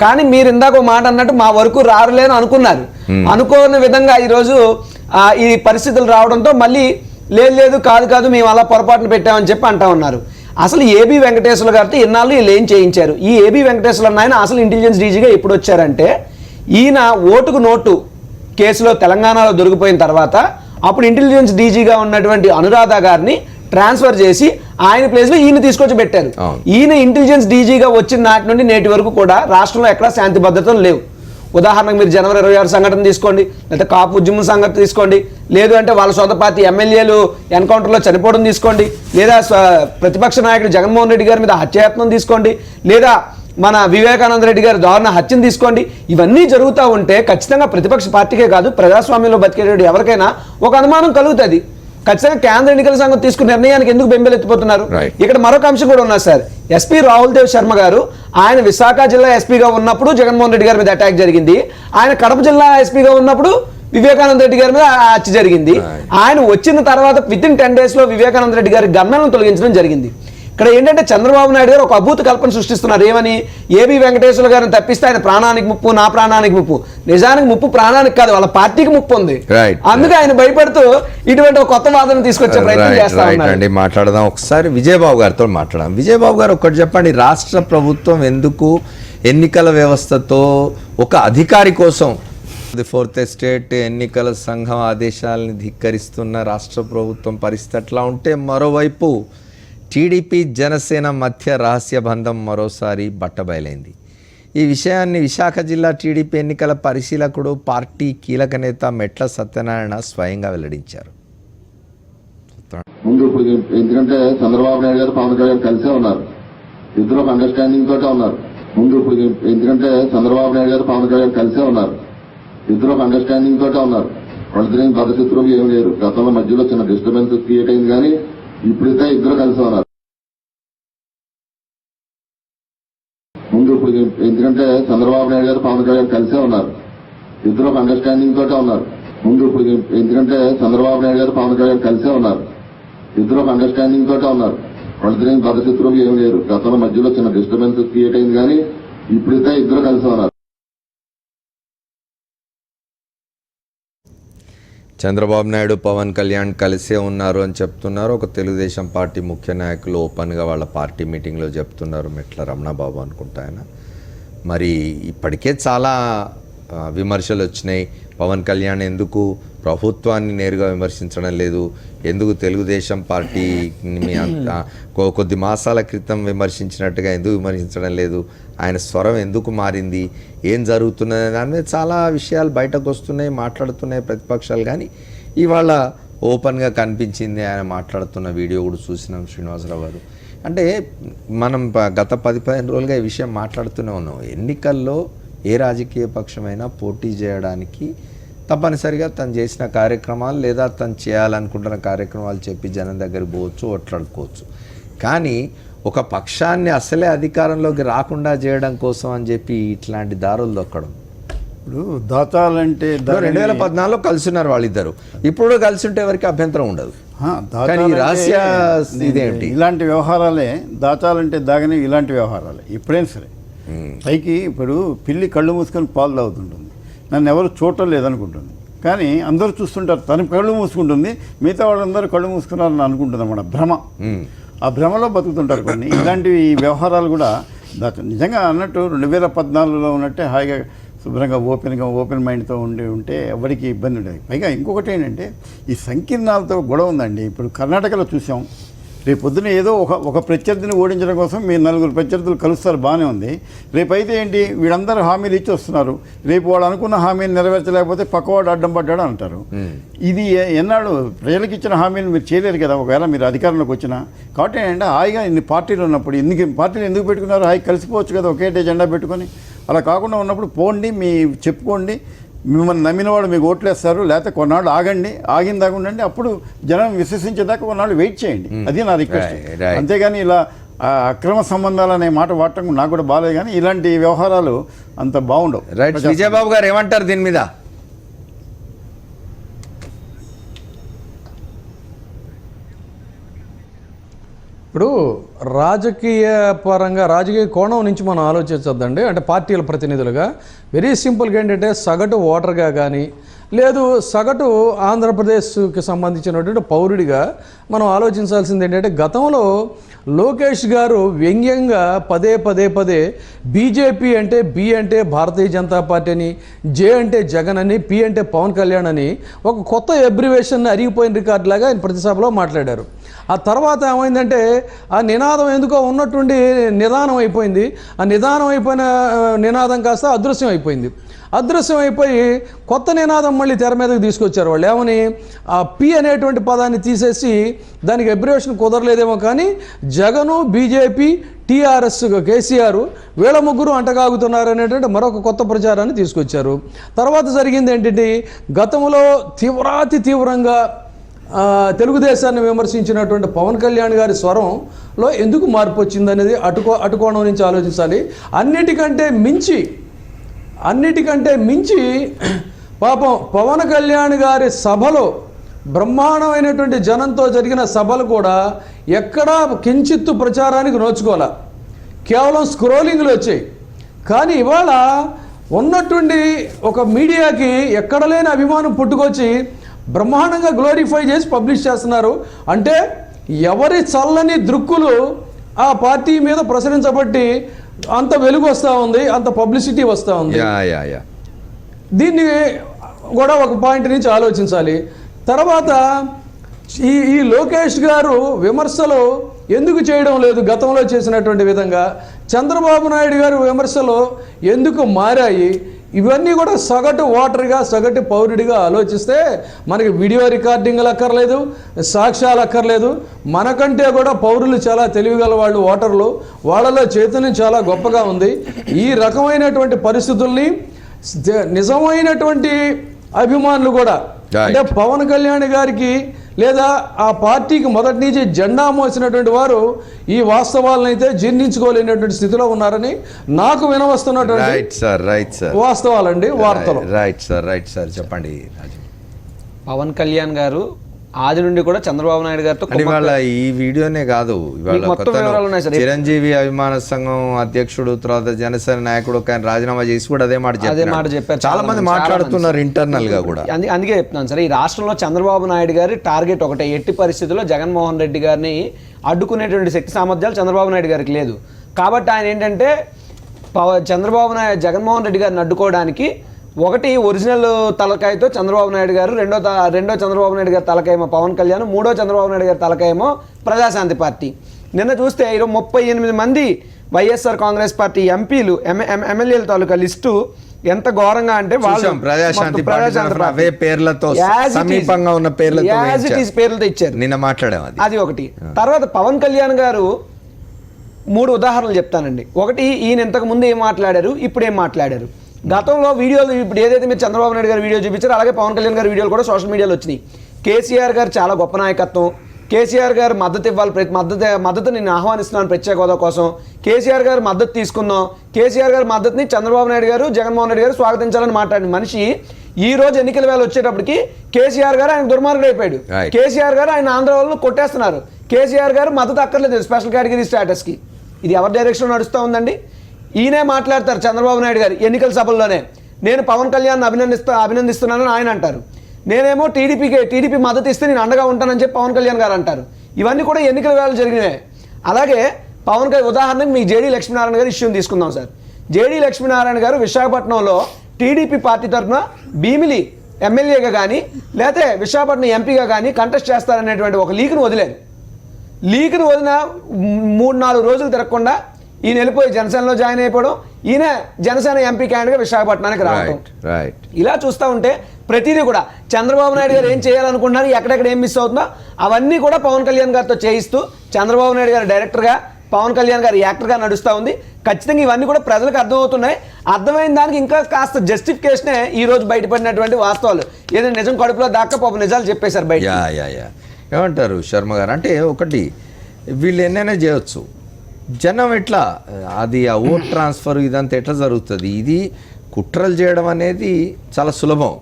కానీ మీరు ఇందాక ఒక మాట అన్నట్టు మా వరకు రారులేని అనుకున్నారు. అనుకోని విధంగా ఈరోజు ఈ పరిస్థితులు రావడంతో మళ్ళీ లేదు కాదు మేము అలా పొరపాటును పెట్టామని చెప్పి అంటా ఉన్నారు. అసలు ఏబి వెంకటేశ్వర గారితో ఇన్నాళ్ళు వీళ్ళు ఏం చేయించారు? ఈ ఏబి వెంకటేశ్వర ఆయన అసలు ఇంటెలిజెన్స్ డీజీగా ఎప్పుడు వచ్చారంటే ఈయన ఓటుకు నోటు కేసులో తెలంగాణలో దొరికిపోయిన తర్వాత అప్పుడు ఇంటెలిజెన్స్ డీజీగా ఉన్నటువంటి అనురాధ గారిని ట్రాన్స్ఫర్ చేసి ఆయన ప్లేస్లో ఈయన తీసుకొచ్చి పెట్టారు. ఈయన ఇంటెలిజెన్స్ డీజీగా వచ్చిన నాటి నుండి నేటి వరకు కూడా రాష్ట్రంలో ఎక్కడా శాంతి భద్రతలు లేవు. ఉదాహరణకు మీరు జనవరి 26 సంఘటన తీసుకోండి, లేదా కాపు ఉద్యమం సంఘటన తీసుకోండి, లేదు అంటే వాళ్ళ సొంత పార్టీ ఎమ్మెల్యేలు ఎన్కౌంటర్లో చనిపోవడం తీసుకోండి, లేదా ప్రతిపక్ష నాయకుడు జగన్మోహన్ రెడ్డి గారి మీద హత్యాయత్నం తీసుకోండి, లేదా మన వివేకానంద రెడ్డి గారి దారుణ హత్యను తీసుకోండి. ఇవన్నీ జరుగుతూ ఉంటే ఖచ్చితంగా ప్రతిపక్ష పార్టీకే కాదు ప్రజాస్వామ్యంలో బతికేటప్పుడు ఎవరికైనా ఒక అనుమానం కలుగుతుంది. ఖచ్చితంగా కేంద్ర ఎన్నికల సంఘం తీసుకున్న నిర్ణయానికి ఎందుకు బెంబెలెత్తిపోతున్నారు? ఇక్కడ మరొక అంశం కూడా ఉన్నది సార్. ఎస్పీ రాహుల్ దేవ్ శర్మ గారు ఆయన విశాఖ జిల్లా ఎస్పీగా ఉన్నప్పుడు జగన్మోహన్ రెడ్డి గారి మీద అటాక్ జరిగింది. ఆయన కడప జిల్లా ఎస్పీగా ఉన్నప్పుడు వివేకానంద రెడ్డి గారి మీద హత్య జరిగింది. ఆయన వచ్చిన తర్వాత వితిన్ 10 days లో వివేకానంద రెడ్డి గారి గన్మెన్లను తొలగించడం జరిగింది. ఇక్కడ ఏంటంటే చంద్రబాబు నాయుడు గారు ఒక అద్భుత కల్పన సృష్టిస్తున్నారు. ఏమని? ఏబి వెంకటేశ్వర గారిని తప్పిస్తే ఆయన ప్రాణానికి ముప్పు, నా ప్రాణానికి ముప్పు. నిజానికి ముప్పు ప్రాణానికి కాదు, వాళ్ళ పార్టీకి ముప్పు ఉంది. అందుకే ఆయన భయపడుతూ ఇటువంటి ఒక కొత్త వాదన తీసుకొచ్చే ప్రయత్నం చేస్తా ఉన్నారు. మాట్లాడదాం ఒకసారి విజయబాబు గారితో మాట్లాడదాం. విజయబాబు గారు ఒకటి చెప్పండి, రాష్ట్ర ప్రభుత్వం ఎందుకు ఎన్నికల వ్యవస్థతో ఒక అధికారి కోసం 4th ఎస్టేట్ ఎన్నికల సంఘం ఆదేశాలను ధిక్కరిస్తున్న రాష్ట్ర ప్రభుత్వం పరిస్థితి అట్లా ఉంటే, మరోవైపు టీడీపీ జనసేన మధ్య రహస్య బంధం మరోసారి బట్టబయలైంది. ఈ విషయాన్ని విశాఖ జిల్లా టీడీపీ ఎన్నికల పరిశీలకుడు, పార్టీ కీలక నేత మెట్ల సత్యనారాయణ స్వయంగా వెల్లడించారు. ముందు ఇప్పుడు ఎందుకంటే చంద్రబాబు నాయుడు గారు పవన్ కళ్యాణ్ కలిసే ఉన్నారు, ఇద్దరు ఒక అండర్స్టాండింగ్ తోటే ఉన్నారు. ముందు ఇప్పుడు ఎందుకంటే చంద్రబాబు నాయుడు గారు పవన్ కళ్యాణ్ కలిసే ఉన్నారు, ఇద్దరు ఒక అండర్స్టాండింగ్ తోటే ఉన్నారు. వాళ్ళిద్దరు భద్రశత్రువులు ఏం లేరు. గతంలో మధ్యలో చిన్న డిస్టర్బెన్స్ క్రియేట్ అయింది, కానీ ఇప్పుడైతే ఇద్దరు కలిసి ఉన్నారు. ముందు ఇప్పుడు ఎందుకంటే చంద్రబాబు నాయుడు గారు పవన్ కళ్యాణ్ కలిసే ఉన్నారు, ఇద్దరు ఒక అండర్స్టాండింగ్ తోటే ఉన్నారు. ముందు ఇప్పుడు ఎందుకంటే చంద్రబాబు నాయుడు గారు పవన్ కళ్యాణ్ కలిసే ఉన్నారు, ఇద్దరు ఒక అండర్స్టాండింగ్ తోటే ఉన్నారు. వాళ్ళిద్దరు భద్రశత్రువులు ఏం లేరు. గతంలో మధ్యలో చిన్న డిస్టర్బెన్స్ క్రియేట్ అయింది, కానీ ఇప్పుడైతే ఇద్దరు కలిసి ఉన్నారు. చంద్రబాబు నాయుడు పవన్ కళ్యాణ్ కలిసే ఉన్నారు అని చెప్తున్నారు. ఒక తెలుగుదేశం పార్టీ ముఖ్య నాయకులు ఓపెన్గా వాళ్ళ పార్టీ మీటింగ్లో చెప్తున్నారు. మెట్ల రమణబాబు అనుకుంటా ఆయన. మరి ఇప్పటికే చాలా విమర్శలు వచ్చినాయి. పవన్ కళ్యాణ్ ఎందుకు ప్రభుత్వాన్ని నేరుగా విమర్శించడం లేదు, ఎందుకు తెలుగుదేశం పార్టీని కొద్ది మాసాల క్రితం విమర్శించినట్టుగా ఎందుకు విమర్శించడం లేదు, ఆయన స్వరం ఎందుకు మారింది, ఏం జరుగుతున్నది, దాని మీద చాలా విషయాలు బయటకు వస్తున్నాయి, మాట్లాడుతున్నాయి ప్రతిపక్షాలు. కానీ ఇవాళ ఓపెన్గా కనిపించింది ఆయన మాట్లాడుతున్న వీడియో కూడా చూసినాం శ్రీనివాసరావు గారు. అంటే మనం గత 10-15 రోజులుగా ఈ విషయం మాట్లాడుతూనే ఉన్నాం. ఎన్నికల్లో ఏ రాజకీయ పక్షమైనా పోటీ చేయడానికి తప్పనిసరిగా తను చేసిన కార్యక్రమాలు లేదా తను చేయాలనుకుంటున్న కార్యక్రమాలు చెప్పి జనం దగ్గరికి పోవచ్చు, ఓట్లాడుకోవచ్చు. కానీ ఒక పక్షాన్ని అసలే అధికారంలోకి రాకుండా చేయడం కోసం అని చెప్పి ఇట్లాంటి దారులు దొక్కడం. ఇప్పుడు దాచాలంటే 2014లో కలిసిన్నారు వాళ్ళిద్దరు, ఇప్పుడు కలిసి ఉంటే ఎవరికి అభ్యంతరం ఉండదు. కానీ రహస్య ఇదేంటి? ఇలాంటి వ్యవహారాలే దాచాలంటే దాగనే ఇలాంటి వ్యవహారాలే ఎప్పుడైనా సరే. పైకి ఇప్పుడు పిల్లి కళ్ళు మూసుకొని పాలు తాగుతుంటుంది, నన్ను ఎవరు చూడటం లేదనుకుంటుంది, కానీ అందరూ చూస్తుంటారు. తన కళ్ళు మూసుకుంటుంది, మిగతా వాళ్ళందరూ కళ్ళు మూసుకున్నారని అనుకుంటుంది అన్నమాట, భ్రమ. ఆ భ్రమలో బతుకుతుంటారు కొన్ని. ఇలాంటి వ్యవహారాలు కూడా నిజంగా అన్నట్టు 2014లో ఉన్నట్టే హాయిగా శుభ్రంగా ఓపెన్ మైండ్తో ఉంటే ఎవరికి ఇబ్బంది ఉండేది. పైగా ఇంకొకటి ఏంటంటే ఈ సంకీర్ణాలతో గొడవ ఉందండి. ఇప్పుడు కర్ణాటకలో చూసాం, రేపు పొద్దున ఏదో ఒక ప్రత్యర్థిని ఓడించడం కోసం మీరు 4 ప్రత్యర్థులు కలుస్తారు, బాగానే ఉంది. రేపైతే ఏంటి, వీళ్ళందరూ హామీలు ఇచ్చి వస్తున్నారు, రేపు వాడు అనుకున్న హామీని నెరవేర్చలేకపోతే పక్కవాడు అడ్డం పడ్డాడు అంటారు. ఇది ఎన్నాళ్ళు ప్రజలకు ఇచ్చిన హామీలు మీరు చేయలేరు కదా ఒకవేళ మీరు అధికారంలోకి వచ్చినా. కాబట్టి ఏంటంటే హాయిగా ఇన్ని పార్టీలు ఉన్నప్పుడు పార్టీలు ఎందుకు పెట్టుకున్నారు, హాయి కలిసిపోవచ్చు కదా ఒకే జెండా పెట్టుకొని. అలా కాకుండా ఉన్నప్పుడు పోండి, మీ చెప్పుకోండి, మిమ్మల్ని నమ్మిన వాడు మీకు ఓట్లేస్తారు, లేకపోతే కొన్నాళ్ళు ఆగండి, ఆగిన దాకా ఉండండి, అప్పుడు జనం విశ్వసించేదాకా కొన్నాళ్ళు వెయిట్ చేయండి. అది నా రిక్వెస్ట్. అంతేగాని ఇలా ఆ అక్రమ సంబంధాలు అనే మాట వాడటం నాకు కూడా బాగాలేదు, కానీ ఇలాంటి వ్యవహారాలు అంత బాగుండవు. రైట్, విజయబాబు గారు ఏమంటారు దీని మీద? ఇప్పుడు రాజకీయ పరంగా రాజకీయ కోణం నుంచి మనం ఆలోచించొద్దండి. అంటే పార్టీల ప్రతినిధులుగా వెరీ సింపుల్గా ఏంటంటే సగటు ఓటర్గా కానీ లేదు సగటు ఆంధ్రప్రదేశ్కి సంబంధించినటువంటి పౌరుడిగా మనం ఆలోచించాల్సింది ఏంటంటే గతంలో లోకేష్ గారు వ్యంగ్యంగా పదే బీజేపీ అంటే బి అంటే భారతీయ జనతా పార్టీ అని, జే అంటే జగన్ అని, పి అంటే పవన్ కళ్యాణ్ అని ఒక కొత్త ఎబ్రివేషన్ అరిగిపోయిన రికార్డు లాగా ఆయన ప్రతి సభలో మాట్లాడారు. ఆ తర్వాత ఏమైందంటే ఆ నినాదం ఎందుకో ఉన్నట్టుండి నిదానం అయిపోయింది. ఆ నిదానం అయిపోయిన నినాదం కాస్త అదృశ్యం అయిపోయింది. అదృశ్యం అయిపోయి కొత్త నినాదం మళ్ళీ తెర మీదకి తీసుకొచ్చారు. వాళ్ళు ఏమని ఆ పి అనేటువంటి పదాన్ని తీసేసి దానికి ఎబ్రివేషన్ కుదరలేదేమో కానీ జగను, బీజేపీ, టీఆర్ఎస్, కేసీఆర్ వీళ్ళ ముగ్గురు అంటగాగుతున్నారు అనేటువంటి మరొక కొత్త ప్రచారాన్ని తీసుకొచ్చారు. తర్వాత జరిగింది ఏంటంటే గతంలో తీవ్రంగా తెలుగుదేశాన్ని విమర్శించినటువంటి పవన్ కళ్యాణ్ గారి స్వరంలో ఎందుకు మార్పు వచ్చింది అనేది అటుకోణం నుంచి ఆలోచించాలి. అన్నిటికంటే మించి పాపం పవన్ కళ్యాణ్ గారి సభలో బ్రహ్మాండమైనటువంటి జనంతో జరిగిన సభలు కూడా ఎక్కడా కించిత్తు ప్రచారానికి నోచుకోలే, కేవలం స్క్రోలింగ్లు వచ్చాయి. కానీ ఇవాళ ఉన్నట్టుండి ఒక మీడియాకి ఎక్కడ లేని అభిమానం పుట్టుకొచ్చి బ్రహ్మాండంగా గ్లోరిఫై చేసి పబ్లిష్ చేస్తున్నారు. అంటే ఎవరి చల్లని దృక్కులు ఆ పార్టీ మీద ప్రసరించబట్టి అంత వెలుగు వస్తూ ఉంది, అంత పబ్లిసిటీ వస్తూ ఉంది. దీన్ని కూడా ఒక పాయింట్ నుంచి ఆలోచించాలి. తర్వాత ఈ లోకేష్ గారు విమర్శలు ఎందుకు చేయడం లేదు గతంలో చేసినటువంటి విధంగా, చంద్రబాబు నాయుడు గారు విమర్శలు ఎందుకు మారాయి, ఇవన్నీ కూడా సగటు ఓటర్గా సగటు పౌరుడిగా ఆలోచిస్తే మనకి వీడియో రికార్డింగ్లు అక్కర్లేదు, సాక్ష్యాలు అక్కర్లేదు. మనకంటే కూడా పౌరులు చాలా తెలివిగల వాళ్ళు, ఓటర్లు, వాళ్ళలో చైతన్యం చాలా గొప్పగా ఉంది. ఈ రకమైనటువంటి పరిస్థితుల్ని నిజమైనటువంటి అభిమానులు కూడా అంటే పవన్ కళ్యాణ్ గారికి లేదా ఆ పార్టీకి మొదటి నుంచి జెండా మోసినటువంటి వారు ఈ వాస్తవాలను అయితే జీర్ణించుకోలేనటువంటి స్థితిలో ఉన్నారని నాకు వినవస్తున్నటువంటి వాస్తవాలండి, వార్తలు. రైట్ సార్ చెప్పండి. పవన్ కళ్యాణ్ గారు ఆది నుండి కూడా చంద్రబాబు నాయుడు గారితో ఇవాళ ఈ వీడియోనే కాదు, ఇవాళ చిరంజీవి అభిమాన సంఘం అధ్యక్షుడు, తర్వాత జనసేన నాయకుడు ఆయన రాజీనామా చేసి కూడా అదే మాట చెప్పారు. చాలా మంది మాట్లాడుతున్నారు ఇంటర్నల్ గా కూడా. అందుకే చెప్తున్నాను సార్, ఈ రాష్ట్రంలో చంద్రబాబు నాయుడు గారి టార్గెట్ ఒకటే, ఎట్టి పరిస్థితుల్లో జగన్మోహన్ రెడ్డి గారిని అడ్డుకునేటువంటి శక్తి సామర్థ్యాలు చంద్రబాబు నాయుడు గారికి లేదు. కాబట్టి ఆయన ఏంటంటే జగన్మోహన్ రెడ్డి గారిని అడ్డుకోవడానికి ఒకటి ఒరిజినల్ తలకాయతో చంద్రబాబు నాయుడు గారు, రెండో చంద్రబాబు నాయుడు గారి తలకాయేమో పవన్ కళ్యాణ్, మూడో చంద్రబాబు నాయుడు గారి తలకాయేమో ప్రజాశాంతి పార్టీ. నిన్న చూస్తే 38 మంది వైఎస్ఆర్ కాంగ్రెస్ పార్టీ ఎంపీలు, ఎమ్మెల్యేల తాలూకా లిస్టు ఎంత ఘోరంగా అంటే వాళ్ళు పేర్లతో ఇచ్చారు. నిన్న మాట్లాడాము, అది ఒకటి. తర్వాత పవన్ కళ్యాణ్ గారు 3 ఉదాహరణలు చెప్తానండి. ఒకటి, ఈయన ఇంతకు ముందు ఏం మాట్లాడారు, ఇప్పుడు ఏం మాట్లాడారు. గతంలో వీడియోలు ఇప్పుడు ఏదైతే మీరు చంద్రబాబు నాయుడు గారు వీడియో చూపించారో అలాగే పవన్ కళ్యాణ్ గారి వీడియోలు కూడా సోషల్ మీడియాలో వచ్చినాయి. కేసీఆర్ గారు చాలా గొప్ప నాయకత్వం, కేసీఆర్ గారు మద్దతు ఇవ్వాలి, మద్దతు నేను ఆహ్వానిస్తున్నాను ప్రత్యేక హోదా కోసం, కేసీఆర్ గారు మద్దతు తీసుకుందాం, కేసీఆర్ గారి మద్దతుని చంద్రబాబు నాయుడు గారు, జగన్మోహన్ రెడ్డి గారు స్వాగతించాలని మాట్లాడిన మనిషి ఈ రోజు ఎన్నికల వేళ వచ్చేటప్పటికి కేసీఆర్ గారు ఆయన దుర్మార్గుడు అయిపోయాడు. కేసీఆర్ గారు ఆయన ఆంధ్ర వాళ్ళను కొట్టేస్తున్నారు. కేసీఆర్ గారు మద్దతు అక్కర్లేదు స్పెషల్ కేటగిరీ స్టేటస్కి. ఇది ఎవరి డైరెక్షన్ నడుస్తూ ఉందండి? ఈయనే మాట్లాడతారు చంద్రబాబు నాయుడు గారు ఎన్నికల సభల్లోనే, నేను పవన్ కళ్యాణ్ అభినందిస్తున్నానని ఆయన అంటారు. నేనేమో టీడీపీ మద్దతు ఇస్తే నేను అండగా ఉంటానని చెప్పి పవన్ కళ్యాణ్ గారు అంటారు. ఇవన్నీ కూడా ఎన్నికల వేళ జరిగినాయి. అలాగే పవన్ కళ్యాణ్ ఉదాహరణకు మీ జేడీ లక్ష్మీనారాయణ గారు ఇష్యూని తీసుకుందాం సార్. జేడీ లక్ష్మీనారాయణ గారు విశాఖపట్నంలో టీడీపీ పార్టీ తరఫున భీమిలి ఎమ్మెల్యేగా కానీ లేకపోతే విశాఖపట్నం ఎంపీగా కానీ కంటెస్ట్ చేస్తారనేటువంటి ఒక లీక్ను వదిలేదు. లీక్ను వదిలిన 3-4 రోజులు తిరగకుండా ఈయన వెళ్ళిపోయి జనసేనలో జాయిన్ అయిపోవడం, ఈయన జనసేన ఎంపీ క్యాండిడేట్గా విశాఖపట్నానికి రావడం. ఇలా చూస్తూ ఉంటే ప్రతిదీ కూడా చంద్రబాబు నాయుడు గారు ఏం చేయాలనుకుంటున్నారు, ఎక్కడెక్కడ ఏం మిస్ అవుతుందో అవన్నీ కూడా పవన్ కళ్యాణ్ గారితో చేయిస్తూ చంద్రబాబు నాయుడు గారు డైరెక్టర్గా, పవన్ కళ్యాణ్ గారు యాక్టర్గా నడుస్తూ ఉంది. ఖచ్చితంగా ఇవన్నీ కూడా ప్రజలకు అర్థమవుతున్నాయి. అర్థమైన దానికి ఇంకా కాస్త జస్టిఫికేషనే ఈ రోజు బయటపడినటువంటి వాస్తవాలు. ఏదైనా నిజం కడుపులో దాకా పాపం నిజాలు చెప్పేశారు బయట. ఏమంటారు శర్మ గారు? అంటే ఒకటి, వీళ్ళు ఎన్నైనా చేయొచ్చు, జనం ఎట్లా అది ఆ ఓట్ ట్రాన్స్ఫర్ ఇదంతా ఎట్లా జరుగుతుంది? ఇది కుట్రలు చేయడం అనేది చాలా సులభం,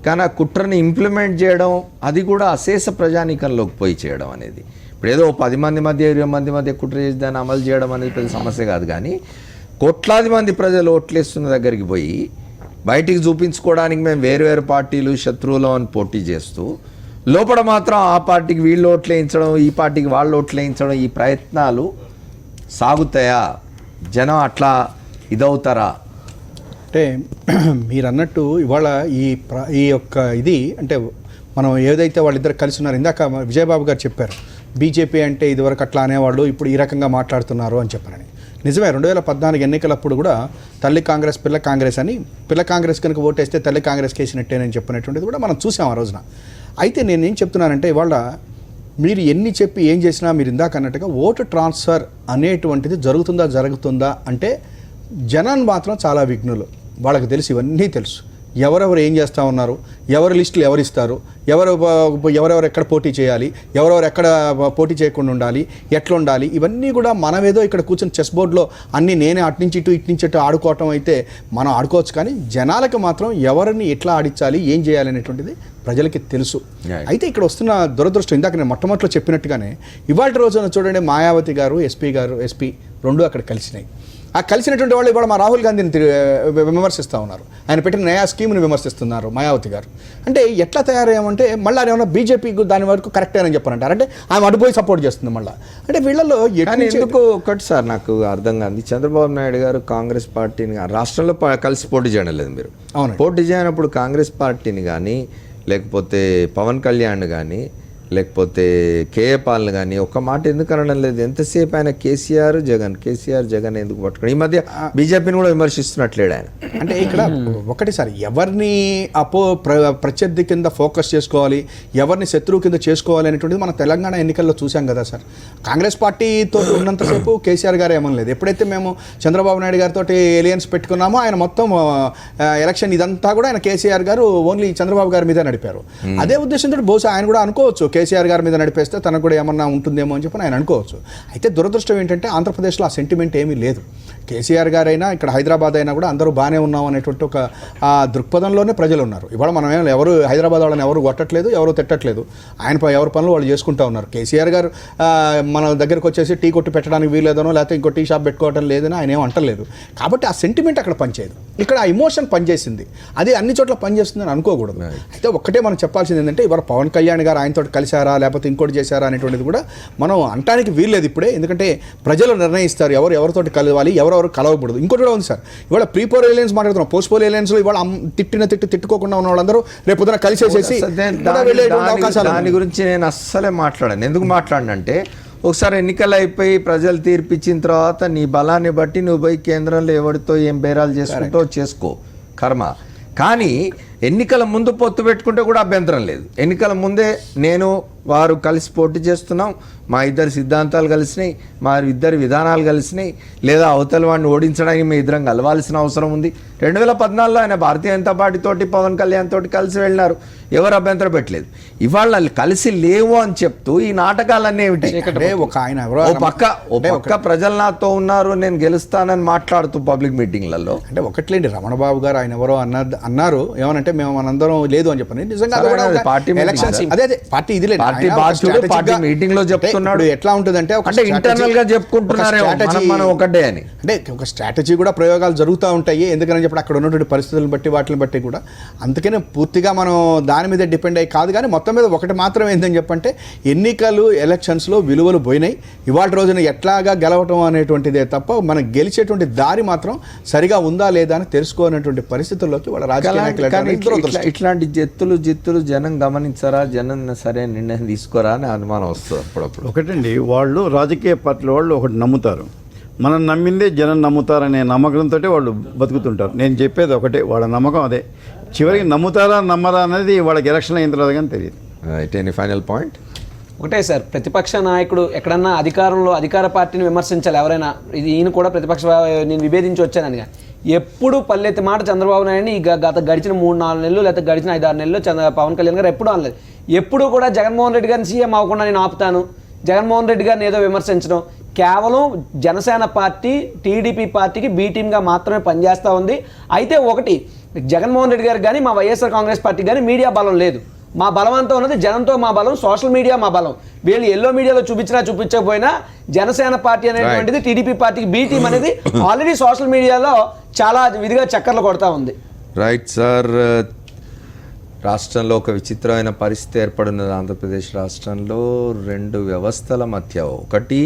కానీ ఆ కుట్రని ఇంప్లిమెంట్ చేయడం అది కూడా అశేష ప్రజానీకంలోకి పోయి చేయడం అనేది, ఇప్పుడు ఏదో 10 మంది మధ్య 20 మంది మధ్య కుట్ర చేసి దాన్ని అమలు చేయడం అనేది పెద్ద సమస్య కాదు. కానీ కోట్లాది మంది ప్రజలు ఓట్లేస్తున్న దగ్గరికి పోయి బయటికి చూపించుకోవడానికి మేము వేరు పార్టీలు శత్రువులు అని పోటీ చేస్తూ లోపల మాత్రం ఆ పార్టీకి వీళ్ళు ఓట్లు వేయించడం, ఈ పార్టీకి వాళ్ళు ఓట్లు వేయించడం, ఈ ప్రయత్నాలు సాగుతాయా? జనం అట్లా ఇదవుతారా? అంటే మీరు అన్నట్టు ఇవాళ ఈ యొక్క ఇది అంటే మనం ఏదైతే వాళ్ళిద్దరు కలిసి ఉన్నారు, ఇందాక విజయబాబు గారు చెప్పారు బీజేపీ అంటే ఇదివరకు అట్లా అనేవాళ్ళు ఇప్పుడు ఈ రకంగా మాట్లాడుతున్నారు అని చెప్పారని. నిజమే, 2014 ఎన్నికలప్పుడు కూడా తల్లి కాంగ్రెస్ పిల్ల కాంగ్రెస్ అని, పిల్ల కాంగ్రెస్ కనుక ఓటేస్తే తల్లి కాంగ్రెస్కి వేసినట్టేనని చెప్పినటువంటిది కూడా మనం చూసాం ఆ రోజున. అయితే నేనేం చెప్తున్నానంటే ఇవాళ మీరు ఎన్ని చెప్పి ఏం చేసినా మీరు ఇందాక అన్నట్టుగా ఓటు ట్రాన్స్ఫర్ అనేటువంటిది జరుగుతుందా అంటే జనాన్ని మాత్రం చాలా విఘ్నులు, వాళ్ళకి తెలుసు, ఇవన్నీ తెలుసు. ఎవరెవరు ఏం చేస్తూ ఉన్నారు, ఎవరి లిస్టులు ఎవరు ఇస్తారు, ఎవరెవరు ఎక్కడ పోటీ చేయాలి, ఎవరెవరు ఎక్కడ పోటీ చేయకుండా ఉండాలి, ఎట్లా ఉండాలి, ఇవన్నీ కూడా మనమేదో ఇక్కడ కూర్చొని చెస్ బోర్డులో అన్నీ నేనే అట్నుంచి ఇటు ఆడుకోవటం అయితే మనం ఆడుకోవచ్చు. కానీ జనాలకు మాత్రం ఎవరిని ఎట్లా ఆడించాలి, ఏం చేయాలి అనేటువంటిది ప్రజలకి తెలుసు. అయితే ఇక్కడ వస్తున్న దురదృష్టం, ఇందాక నేను మొట్టమొదటిలో చెప్పినట్టుగానే ఇవాళ రోజున చూడండి మాయావతి గారు ఎస్పీ రెండు అక్కడ కలిసినాయి. ఆ కలిసినటువంటి వాళ్ళు ఇవాళ మా రాహుల్ గాంధీని విమర్శిస్తూ ఉన్నారు, ఆయన పెట్టిన నయా స్కీమ్ని విమర్శిస్తున్నారు మాయావతి గారు. అంటే ఎట్లా తయారయ్యామంటే మళ్ళీ ఏమన్నా బీజేపీకి దాని వరకు కరెక్టే అని చెప్పారంటారు, అంటే ఆమె అడుపోయి సపోర్ట్ చేస్తుంది మళ్ళీ. అంటే వీళ్ళలో ఎందుకు ఒకటి సార్ నాకు అర్థం కాదు, చంద్రబాబు నాయుడు గారు కాంగ్రెస్ పార్టీని రాష్ట్రంలో కలిసి పోటీ చేయడం లేదు. మీరు పోటీ చేయనప్పుడు కాంగ్రెస్ పార్టీని కానీ లేకపోతే పవన్ కళ్యాణ్ కానీ లేకపోతే కేఏ పాల్ని కానీ ఒక్క మాట ఎందుకు అనడం లేదు? ఎంతసేపు ఆయన కేసీఆర్ జగన్ ఎందుకు పట్టుకుని ఈ మధ్య బీజేపీని కూడా విమర్శిస్తున్నట్లేడు ఆయన. అంటే ఇక్కడ ఒకటిసారి ఎవరిని ప్రత్యర్థి కింద ఫోకస్ చేసుకోవాలి, ఎవరిని శత్రువు కింద చేసుకోవాలి అనేటువంటిది మన తెలంగాణ ఎన్నికల్లో చూసాం కదా సార్. కాంగ్రెస్ పార్టీతో ఉన్నంతసేపు కేసీఆర్ గారు ఏమనలేదు. ఎప్పుడైతే మేము చంద్రబాబు నాయుడు గారితో ఎలియన్స్ పెట్టుకున్నామో ఆయన మొత్తం ఎలక్షన్ ఇదంతా కూడా ఆయన కేసీఆర్ గారు ఓన్లీ చంద్రబాబు గారి మీద నడిపారు. అదే ఉద్దేశంతో బహుశా ఆయన కూడా అనుకోవచ్చు కేసీఆర్ గారి మీద నడిపేస్తే తనకు కూడా ఏమన్నా ఉంటుందేమో అని చెప్పి ఆయన అనుకోవచ్చు. అయితే దురదృష్టం ఏంటంటే ఆంధ్రప్రదేశ్లో ఆ సెంటిమెంట్ ఏమీ లేదు. కేసీఆర్ గారైనా ఇక్కడ హైదరాబాద్ అయినా కూడా అందరూ బాగానే ఉన్నాం అనేటువంటి ఒక దృక్పథంలోనే ప్రజలు ఉన్నారు. ఇవాళ మనం ఎవరు హైదరాబాద్ వాళ్ళని ఎవరు కొట్టట్లేదు, ఎవరు తిట్టట్లేదు, ఆయన ఎవరి పనులు వాళ్ళు చేసుకుంటూ ఉన్నారు. కేసీఆర్ గారు మన దగ్గరకు వచ్చేసి టీ కొట్టు పెట్టడానికి వీలేదనో లేకపోతే ఇంకో టీ షాప్ పెట్టుకోవడం లేదని ఆయన ఏం అంటలేదు. కాబట్టి ఆ సెంటిమెంట్ అక్కడ పనిచేయదు, ఇక్కడ ఆ ఎమోషన్ పనిచేసింది. అది అన్ని చోట్ల పనిచేస్తుందని అనుకోకూడదు. అయితే ఒక్కటే మనం చెప్పాల్సింది ఏంటంటే ఇవాళ పవన్ కళ్యాణ్ గారు ఆయనతో కలిశారా లేకపోతే ఇంకోటి చేశారా అనేటువంటిది కూడా మనం అంటానికి వీల్లేదు ఇప్పుడే, ఎందుకంటే ప్రజలు నిర్ణయిస్తారు ఎవరితోటి కలవాలి, ఎవరెవరు కలవకూడదు. ఇంకోటి కూడా ఉంది సార్, ఇవాళ ప్రీపోల్ ఎలియన్స్ మాట్లాడుతున్నాం, పోస్ట్పోల్ ఎలియన్స్లో ఇవాళ తిట్టుకోకుండా ఉన్న వాళ్ళందరూ రేపు పొద్దున కలిసేసేసి దాని గురించి నేను అస్సలే మాట్లాడాను. ఎందుకు మాట్లాడినంటే ఒకసారి ఎన్నికలు అయిపోయి ప్రజలు తీర్పిచ్చిన తర్వాత నీ బలాన్ని బట్టి నువ్వు పోయి కేంద్రంలో ఎవరితో ఏం బేరాలు చేసుకుంటో చేసుకో కర్మ. కానీ ఎన్నికల ముందు పొత్తు పెట్టుకుంటే కూడా అభ్యంతరం లేదు. ఎన్నికల ముందే నేను వారు కలిసి పోటీ చేస్తున్నాం, మా ఇద్దరి సిద్ధాంతాలు కలిసినాయి, మా ఇద్దరి విధానాలు కలిసినాయి, లేదా అవతల వాడిని ఓడించడానికి మీ ఇద్దరం కలవాల్సిన అవసరం ఉంది. 2014లో ఆయన భారతీయ జనతా పార్టీ తోటి పవన్ కళ్యాణ్ తోటి కలిసి వెళ్ళినారు, ఎవరు అభ్యంతరం పెట్టలేదు. ఇవాళ కలిసి లేవు అని చెప్తూ ఈ నాటకాలన్నీ ఏమిటి? ఓ పక్క ప్రజలు నాతో ఉన్నారు, నేను గెలుస్తానని మాట్లాడుతూ పబ్లిక్ మీటింగ్లలో. అంటే ఒకట్లేండి, రమణబాబు గారు ఆయన ఎవరో అన్నారు ఏమనంటే మేము మనందరం లేదు అని చెప్పని. నిజంగా పార్టీ ఇది మీటింగ్ లో చెప్తున్నాడు. ఎట్లా ఉంటుందంటే ఇంటర్నల్ గా చెప్పుకుంటున్నారు ఒకటే అని. అంటే ఒక స్ట్రాటజీ కూడా ప్రయోగాలు జరుగుతూ ఉంటాయి. ఎందుకని చెప్పి అక్కడ ఉన్నటువంటి పరిస్థితులను బట్టి వాటిని బట్టి కూడా. అందుకనే పూర్తిగా మనం దాని మీద డిపెండ్ అయ్యి కాదు. కానీ మొత్తం మీద ఒకటి మాత్రం ఏంటని చెప్పంటే ఎన్నికలు ఎలక్షన్స్లో విలువలు పోయినాయి. ఇవాళ రోజున ఎట్లాగా గెలవటం అనేటువంటిదే తప్ప మనం గెలిచేటువంటి దారి మాత్రం సరిగా ఉందా లేదా అని తెలుసుకోనటువంటి పరిస్థితుల్లోకి వాళ్ళ రాజకీయ నాయకులు. ఇట్లాంటి జిత్తులు జనం గమనించారా, జనం సరైన నిర్ణయం తీసుకోరా అని అనుమానం వస్తుంది అప్పుడప్పుడు. ఒకటండి, వాళ్ళు రాజకీయ పార్టీల వాళ్ళు ఒకటి నమ్ముతారు, మనం నమ్మిందే జనం నమ్ముతారనే నమ్మకంతో వాళ్ళు బతుకుతుంటారు. నేను చెప్పేది ఒకటే, వాళ్ళ నమ్మకం అదే. చివరికి నమ్ముతారా నమ్మరా అనేది వాళ్ళకి ఎలక్షన్ అయిన తర్వాత కానీ తెలియదు. ఎనీ ఫైనల్ పాయింట్ ఒకటే సార్, ప్రతిపక్ష నాయకుడు ఎక్కడన్నా అధికార పార్టీని విమర్శించాలి ఎవరైనా. ఇది ఈయన కూడా ప్రతిపక్ష నేను విభేదించి వచ్చానని ఎప్పుడు పల్లెత్తి మాట చంద్రబాబు నాయుడిని గడిచిన 3-4 నెలలు లేకపోతే గడిచిన 5-6 నెలలు పవన్ కళ్యాణ్ గారు ఎప్పుడు అనలేదు. ఎప్పుడు కూడా జగన్మోహన్ రెడ్డి గారిని సీఎం అవ్వకుండా నేను ఆపుతాను, జగన్మోహన్ రెడ్డి గారిని ఏదో విమర్శించడం, కేవలం జనసేన పార్టీ టీడీపీ పార్టీకి బీ టీమ్గా మాత్రమే పనిచేస్తూ ఉంది. అయితే ఒకటి, జగన్మోహన్ రెడ్డి గారికి కానీ మా వైఎస్ఆర్ కాంగ్రెస్ పార్టీ కానీ మీడియా బలం లేదు. మా బలం అంతా ఉన్నది జనంతో, మా బలం సోషల్ మీడియా మా బలం. వీళ్ళు ఎల్లో మీడియాలో చూపించినా చూపించకపోయినా జనసేన పార్టీ అనేటువంటిది టీడీపీ పార్టీకి బీ టీం అనేది ఆల్రెడీ సోషల్ మీడియాలో చాలా విధిగా చక్కర్లు కొడతా ఉంది. Right sir. రాష్ట్రంలో ఒక విచిత్రమైన పరిస్థితి ఏర్పడినది. ఆంధ్రప్రదేశ్ రాష్ట్రంలో 2 వ్యవస్థల మధ్య, ఒకటి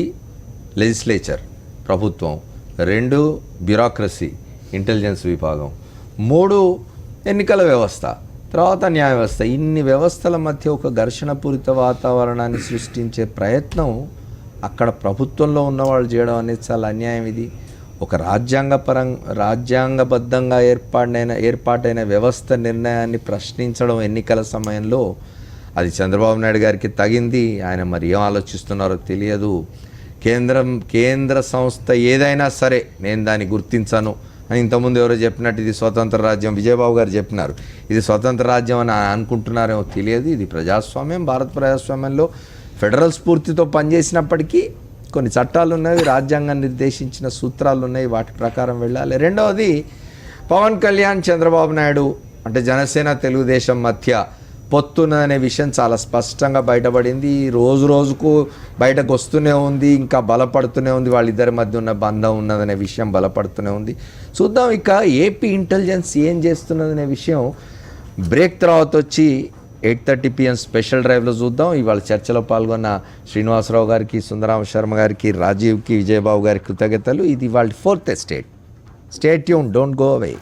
లెజిస్లేచర్ ప్రభుత్వం, 2 బ్యూరోక్రసీ ఇంటెలిజెన్స్ విభాగం, 3 ఎన్నికల వ్యవస్థ, తర్వాత న్యాయ వ్యవస్థ. ఇన్ని వ్యవస్థల మధ్య ఒక ఘర్షణపూరిత వాతావరణాన్ని సృష్టించే ప్రయత్నం అక్కడ ప్రభుత్వంలో ఉన్నవాళ్ళు చేయడం అనేది చాలా అన్యాయం. ఇది ఒక రాజ్యాంగబద్ధంగా ఏర్పాటైన వ్యవస్థ నిర్ణయాన్ని ప్రశ్నించడం ఎన్నికల సమయంలో అది చంద్రబాబు నాయుడు గారికి తగింది. ఆయన మరి ఏం ఆలోచిస్తున్నారో తెలియదు. కేంద్ర సంస్థ ఏదైనా సరే నేను దాన్ని గుర్తించను అని ఇంతకుముందు ఎవరో చెప్పినట్టు ఇది స్వతంత్ర రాజ్యం, విజయబాబు గారు చెప్పినారు, ఇది స్వతంత్ర రాజ్యం అని అనుకుంటున్నారేమో తెలియదు. ఇది ప్రజాస్వామ్యం. భారత ప్రజాస్వామ్యంలో ఫెడరల్ స్ఫూర్తితో పనిచేసినప్పటికీ కొన్ని చట్టాలు ఉన్నాయి, రాజ్యాంగం నిర్దేశించిన సూత్రాలు ఉన్నాయి, వాటి ప్రకారం వెళ్ళాలి. రెండవది, పవన్ కళ్యాణ్ చంద్రబాబు నాయుడు అంటే జనసేన తెలుగుదేశం మధ్య పొత్తున్నదనే విషయం చాలా స్పష్టంగా బయటపడింది. రోజు రోజుకు బయటకు వస్తూనే ఉంది, ఇంకా బలపడుతూనే ఉంది. వాళ్ళిద్దరి మధ్య ఉన్న బంధం ఉన్నదనే విషయం బలపడుతూనే ఉంది. చూద్దాం ఇక ఏపీ ఇంటెలిజెన్స్ ఏం చేస్తున్నదనే విషయం బ్రేక్ తర్వాత వచ్చి 8:30 PM స్పెషల్ డ్రైవ్లో చూద్దాం. ఇవాళ చర్చలో పాల్గొన్న శ్రీనివాసరావు గారికి, సుందరామ శర్మ గారికి, రాజీవ్కి, విజయబాబు గారికి కృతజ్ఞతలు. ఇది వాళ్ళ 4th estate. Stay tune, don't go away.